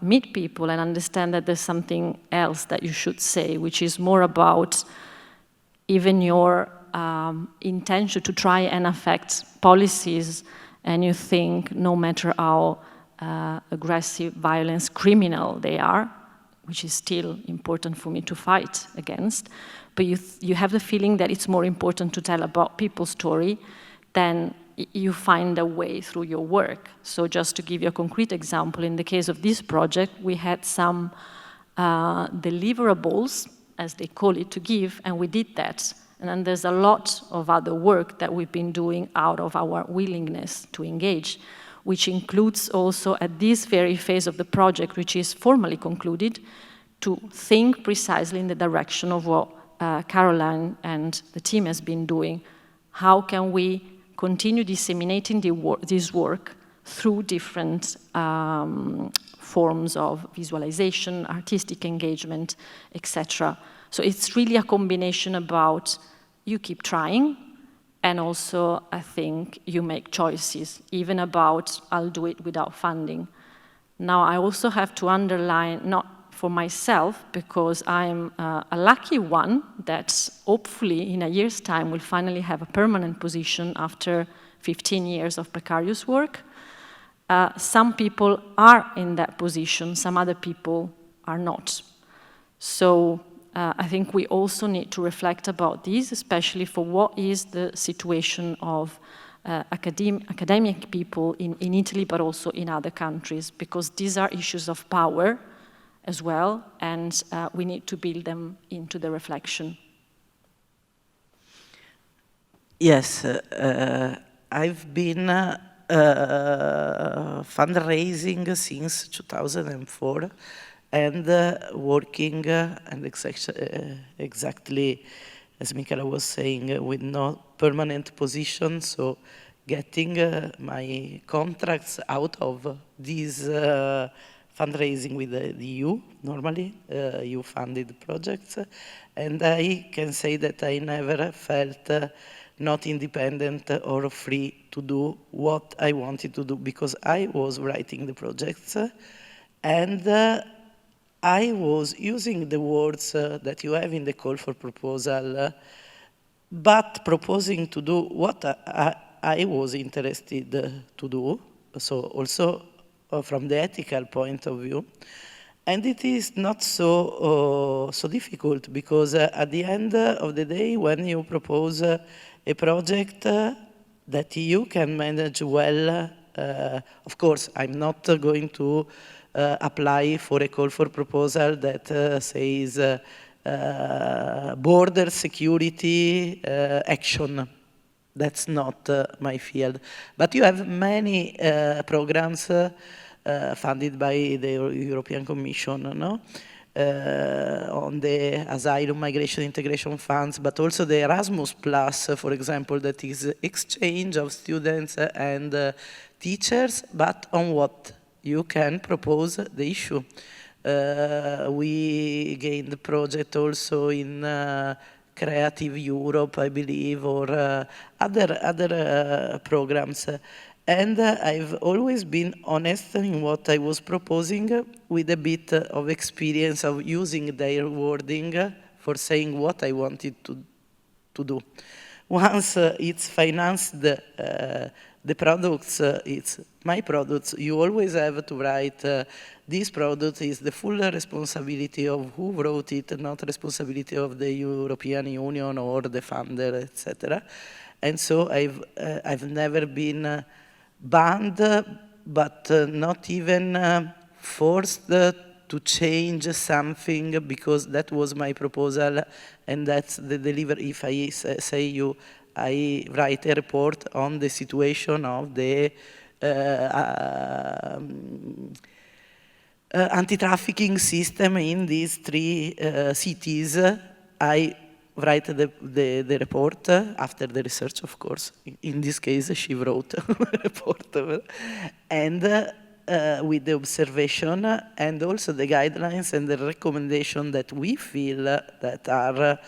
meet people and understand that there's something else that you should say, which is more about even your intention to try and affect policies, and you think no matter how aggressive, violent, criminal they are, which is still important for me to fight against, but you have the feeling that it's more important to tell about people's story, then you find a way through your work. So just to give you a concrete example, in the case of this project, we had some deliverables, as they call it, to give, and we did that. And then there's a lot of other work that we've been doing out of our willingness to engage, which includes also at this very phase of the project, which is formally concluded, to think precisely in the direction of what Caroline and the team has been doing. How can we continue disseminating this work through different forms of visualization, artistic engagement, etc. So it's really a combination about you keep trying, and also I think you make choices, even about I'll do it without funding. Now I also have to underline, not for myself, because I'm a lucky one that hopefully in a year's time will finally have a permanent position after 15 years of precarious work. Some people are in that position, some other people are not. So I think we also need to reflect about this, especially for what is the situation of academic people in Italy, but also in other countries, because these are issues of power as well, and we need to build them into the reflection. Yes, I've been fundraising since 2004 and working, and exactly as Michela was saying, with no permanent position, so getting my contracts out of these fundraising with the EU, normally, EU-funded projects, and I can say that I never felt not independent or free to do what I wanted to do, because I was writing the projects, and I was using the words that you have in the call for proposal, but proposing to do what I was interested to do, so also from the ethical point of view. And it is not so difficult, because at the end of the day, when you propose a project that you can manage well, of course, I'm not going to apply for a call for proposal that says border security action. That's not my field. But you have many programs funded by the European Commission, no? On the asylum, migration, integration funds, but also the Erasmus Plus, for example, that is exchange of students and teachers, but on what you can propose the issue. We gained the project also in Creative Europe, I believe, or other programs. And I've always been honest in what I was proposing, with a bit of experience of using their wording for saying what I wanted to do. Once it's financed, the products, it's my products, you always have to write this product is the full responsibility of who wrote it, not responsibility of the European Union or the funder, etc. And so I've never been banned, but not even forced to change something, because that was my proposal and that's the delivery. If I say I write a report on the situation of the anti-trafficking system in these 3 cities, I write the report after the research, of course. In this case, she wrote the report. And with the observation and also the guidelines and the recommendation that we feel that are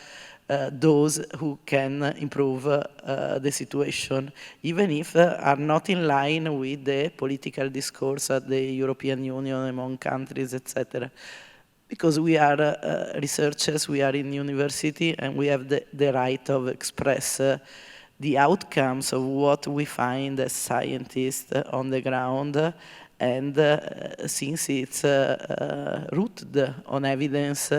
those who can improve the situation, even if are not in line with the political discourse at the European Union among countries, etc. Because we are researchers, we are in university, and we have the right of express the outcomes of what we find as scientists on the ground. And since it's rooted on evidence,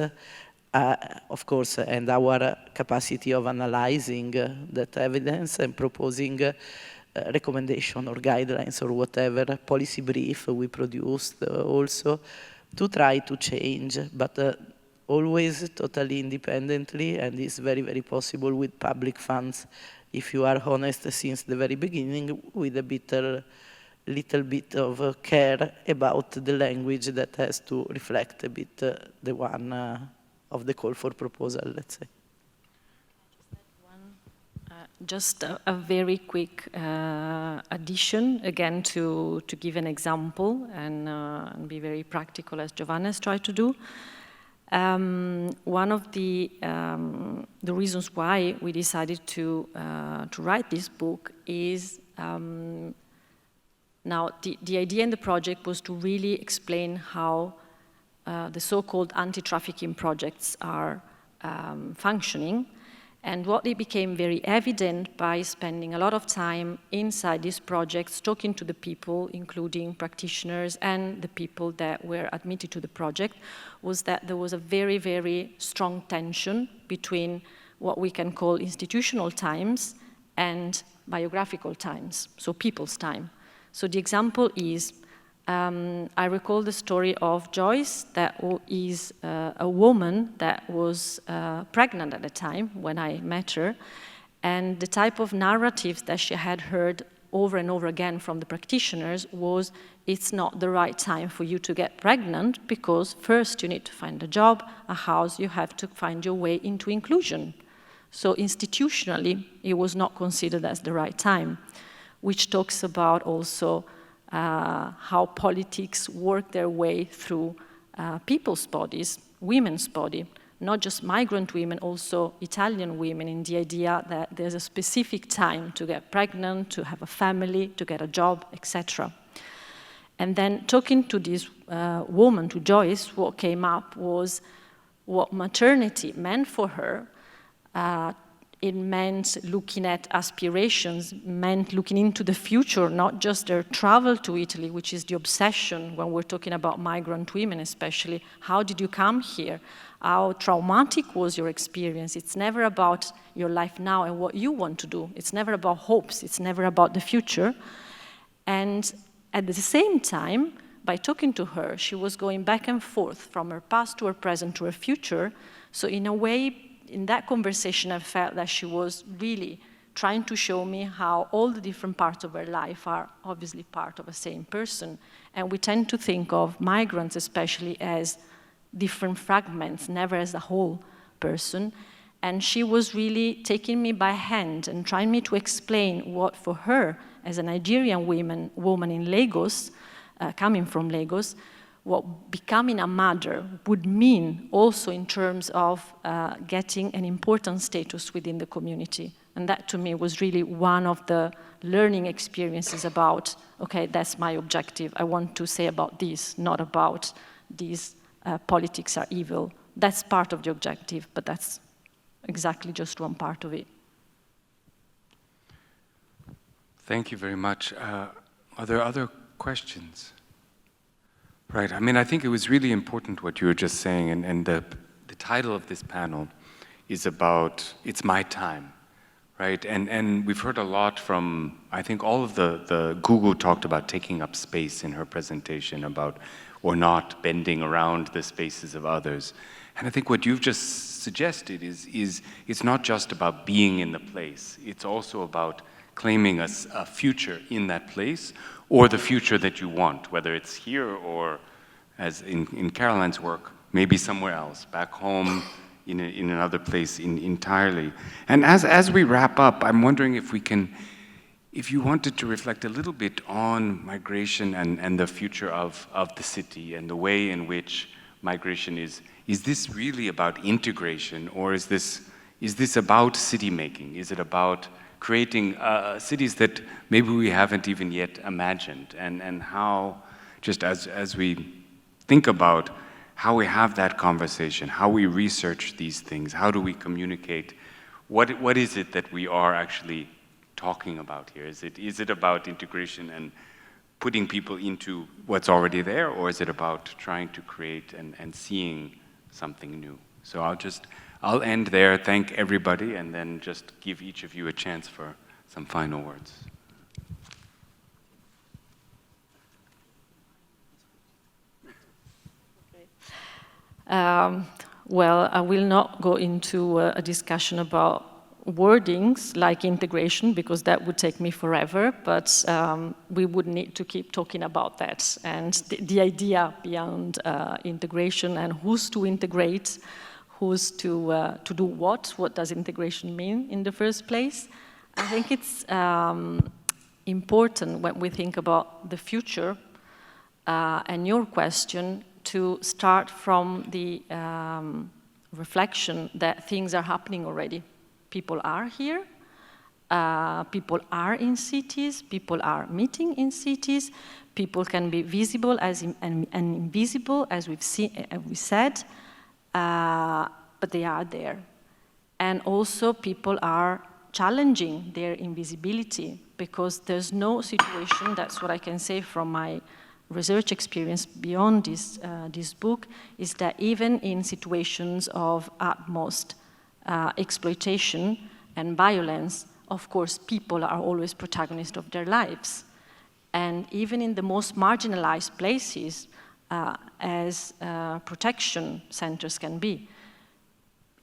of course, and our capacity of analyzing that evidence and proposing recommendation or guidelines or whatever, policy brief we produced also, to try to change, but always totally independently, and it's very, very possible with public funds, if you are honest since the very beginning, with a little bit of care about the language that has to reflect a bit the one of the call for proposal, let's say. Just a very quick addition, again, to give an example and be very practical, as Giovanna has tried to do. One of the reasons why we decided to write this book is now the idea in the project was to really explain how the so-called anti-trafficking projects are functioning. And what it became very evident by spending a lot of time inside these projects, talking to the people, including practitioners and the people that were admitted to the project, was that there was a very, very strong tension between what we can call institutional times and biographical times, so people's time. So the example is, I recall the story of Joyce, that is a woman that was pregnant at the time when I met her, and the type of narratives that she had heard over and over again from the practitioners was, it's not the right time for you to get pregnant because first you need to find a job, a house, you have to find your way into inclusion. So institutionally, it was not considered as the right time, which talks about also how politics work their way through people's bodies, women's body, not just migrant women, also Italian women, in the idea that there's a specific time to get pregnant, to have a family, to get a job, etc. And then talking to this woman, to Joyce, what came up was what maternity meant for her. It meant looking at aspirations, meant looking into the future, not just their travel to Italy, which is the obsession when we're talking about migrant women especially. How did you come here? How traumatic was your experience? It's never about your life now and what you want to do. It's never about hopes. It's never about the future. And at the same time, by talking to her, she was going back and forth from her past to her present to her future. So in a way, in that conversation, I felt that she was really trying to show me how all the different parts of her life are obviously part of the same person. And we tend to think of migrants especially as different fragments, never as a whole person. And she was really taking me by hand and trying me to explain what for her, as a Nigerian woman in Lagos, coming from Lagos, what becoming a mother would mean also in terms of getting an important status within the community. And that to me was really one of the learning experiences about, okay, that's my objective. I want to say about this, not about these politics are evil. That's part of the objective, but that's exactly just one part of it. Thank you very much. Are there other questions? Right, I mean, I think it was really important what you were just saying, and the title of this panel is about, it's my time, right? And we've heard a lot from, I think all of the Gugu talked about taking up space in her presentation, about, or not bending around the spaces of others. And I think what you've just suggested is it's not just about being in the place, it's also about claiming a future in that place, or the future that you want, whether it's here or, as in Caroline's work, maybe somewhere else, back home, in another place entirely. And as we wrap up, I'm wondering if we can, if you wanted to reflect a little bit on migration and the future of the city and the way in which migration is this really about integration, or is this about city making? Is it about creating cities that maybe we haven't even yet imagined, and how, just as we think about how we have that conversation, how we research these things, how do we communicate, what is it that we are actually talking about here? Is it about integration and putting people into what's already there, or is it about trying to create and seeing something new? So I'll end there, thank everybody, and then just give each of you a chance for some final words. Well, I will not go into a discussion about wordings like integration, because that would take me forever, but we would need to keep talking about that. And the idea beyond integration and who's to integrate, who's to do what does integration mean in the first place? I think it's important when we think about the future and your question to start from the reflection that things are happening already. People are here, people are in cities, people are meeting in cities, people can be visible and invisible, as we said, but they are there. And also people are challenging their invisibility, because there's no situation, that's what I can say from my research experience beyond this book, is that even in situations of utmost exploitation and violence, of course, people are always protagonists of their lives. And even in the most marginalized places, as protection centers can be,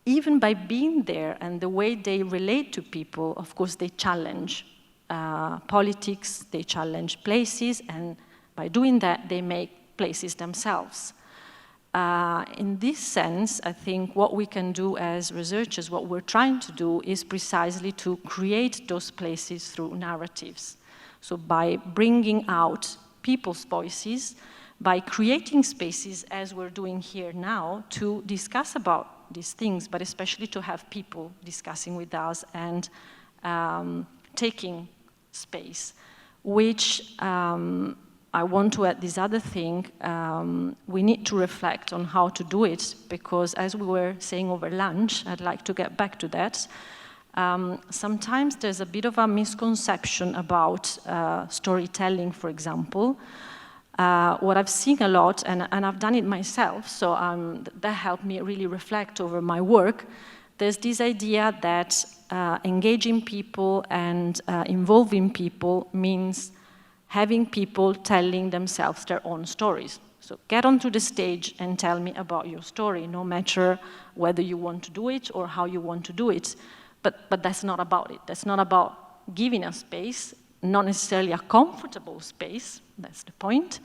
even by being there and the way they relate to people, of course, they challenge politics, they challenge places, and by doing that, they make places themselves. In this sense, I think what we can do as researchers, what we're trying to do is precisely to create those places through narratives. So by bringing out people's voices, by creating spaces, as we're doing here now, to discuss about these things, but especially to have people discussing with us and taking space, which I want to add this other thing, we need to reflect on how to do it, because as we were saying over lunch, I'd like to get back to that, sometimes there's a bit of a misconception about storytelling, for example. What I've seen a lot, and I've done it myself, so that helped me really reflect over my work, there's this idea that engaging people and involving people means having people telling themselves their own stories. So get onto the stage and tell me about your story, no matter whether you want to do it or how you want to do it. But that's not about it. That's not about giving a space, not necessarily a comfortable space, that's the point.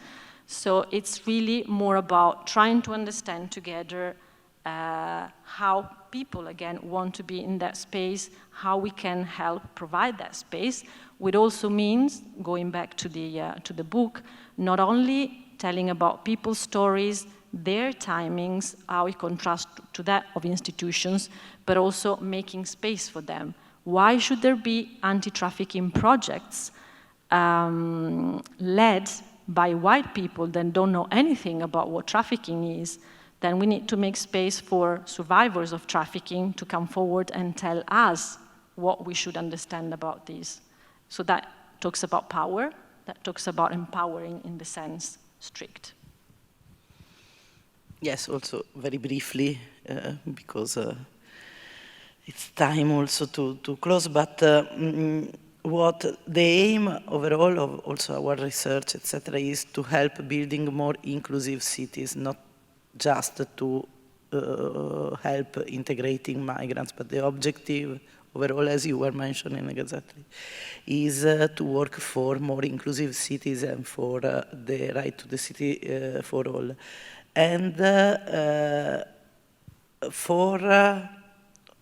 So it's really more about trying to understand together how people, again, want to be in that space, how we can help provide that space, which also means, going back to the book, not only telling about people's stories, their timings, how it contrasts to that of institutions, but also making space for them. Why should there be anti-trafficking projects led by white people that don't know anything about what trafficking is? Then we need to make space for survivors of trafficking to come forward and tell us what we should understand about this. So that talks about power, that talks about empowering in the sense strict. Yes, also very briefly, because it's time also to close, but what the aim overall of also our research, etc., is to help building more inclusive cities, not just to help integrating migrants, but the objective overall, as you were mentioning exactly, is to work for more inclusive cities and for the right to the city for all. And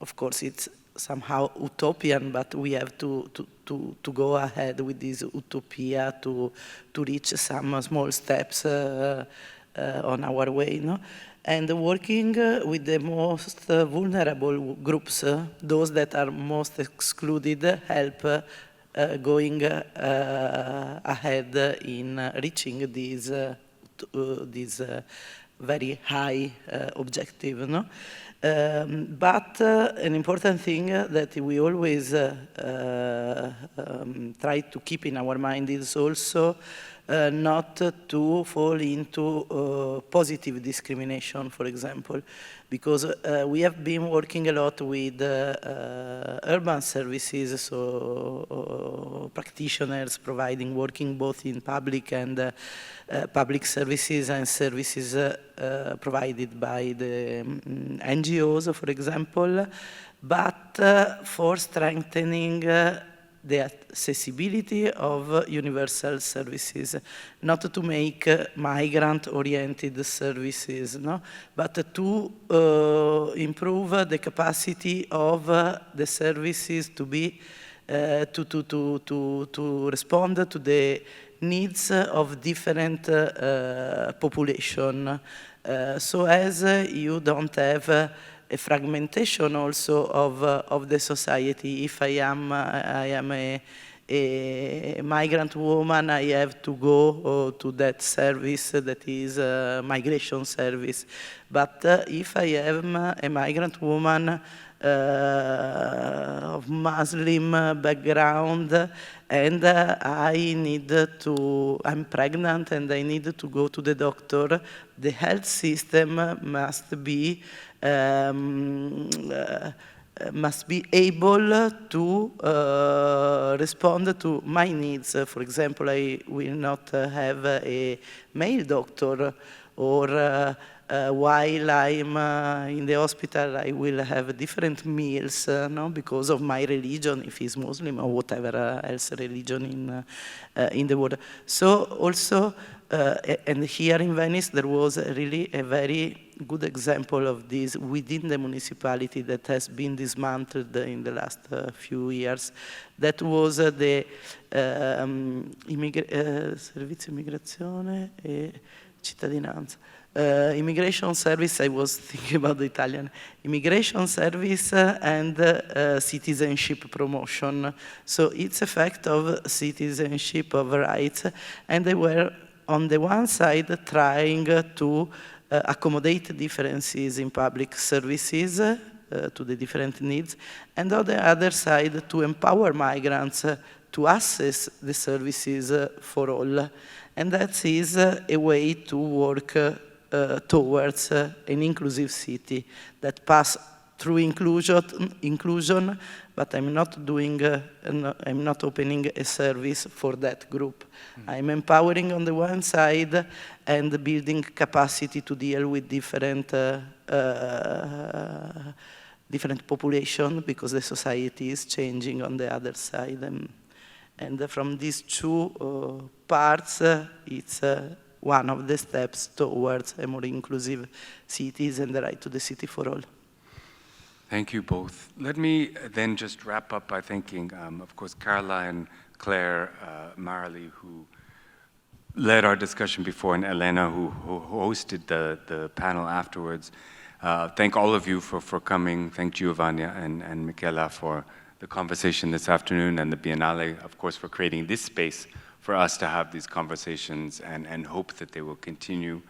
of course, it's somehow utopian, but we have to go ahead with this utopia to reach some small steps on our way, no? And working with the most vulnerable groups, those that are most excluded, help going ahead in reaching this very high objective, no? But an important thing that we always try to keep in our mind is also not to fall into positive discrimination, for example, because we have been working a lot with urban services, so practitioners working both in public and public services and services provided by the NGOs, for example, but for strengthening the accessibility of universal services, not to make migrant-oriented services, no? But to improve the capacity of the services to be to respond to the needs of different population, so as you don't have a fragmentation also of the society. If I am a migrant woman, I have to go to that service that is a migration service. But if I am a migrant woman of Muslim background, and I'm pregnant and I need to go to the doctor, the health system must be able to respond to my needs. For example, I will not have a male doctor, or while I'm in the hospital, I will have different meals, no, because of my religion, if he's Muslim or whatever else religion in the world. So also, and here in Venice, there was really a very good example of this within the municipality that has been dismantled in the last few years. That was the Servizio Immigrazione e Cittadinanza. Immigration service, I was thinking about the Italian. Immigration service and citizenship promotion. So it's a fact of citizenship, of rights, and they were on the one side trying to accommodate differences in public services to the different needs, and on the other side to empower migrants to access the services for all. And that is a way to work towards an inclusive city that pass through inclusion, but I'm not opening a service for that group. I'm empowering on the one side and building capacity to deal with different population, because the society is changing on the other side. And from these two parts, it's one of the steps towards a more inclusive cities and the right to the city for all. Thank you both. Let me then just wrap up by thanking, of course, Caroline, Claire, Mareli, who led our discussion before, and Elena, who hosted the panel afterwards. Thank all of you for coming. Thank Giovanna and Michela for the conversation this afternoon, and the Biennale, of course, for creating this space for us to have these conversations, and hope that they will continue.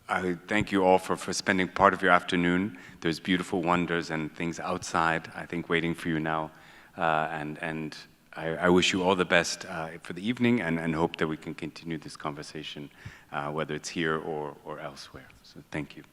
I thank you all for spending part of your afternoon. There's beautiful wonders and things outside, I think, waiting for you now. And I wish you all the best for the evening, and hope that we can continue this conversation, whether it's here or elsewhere. So thank you.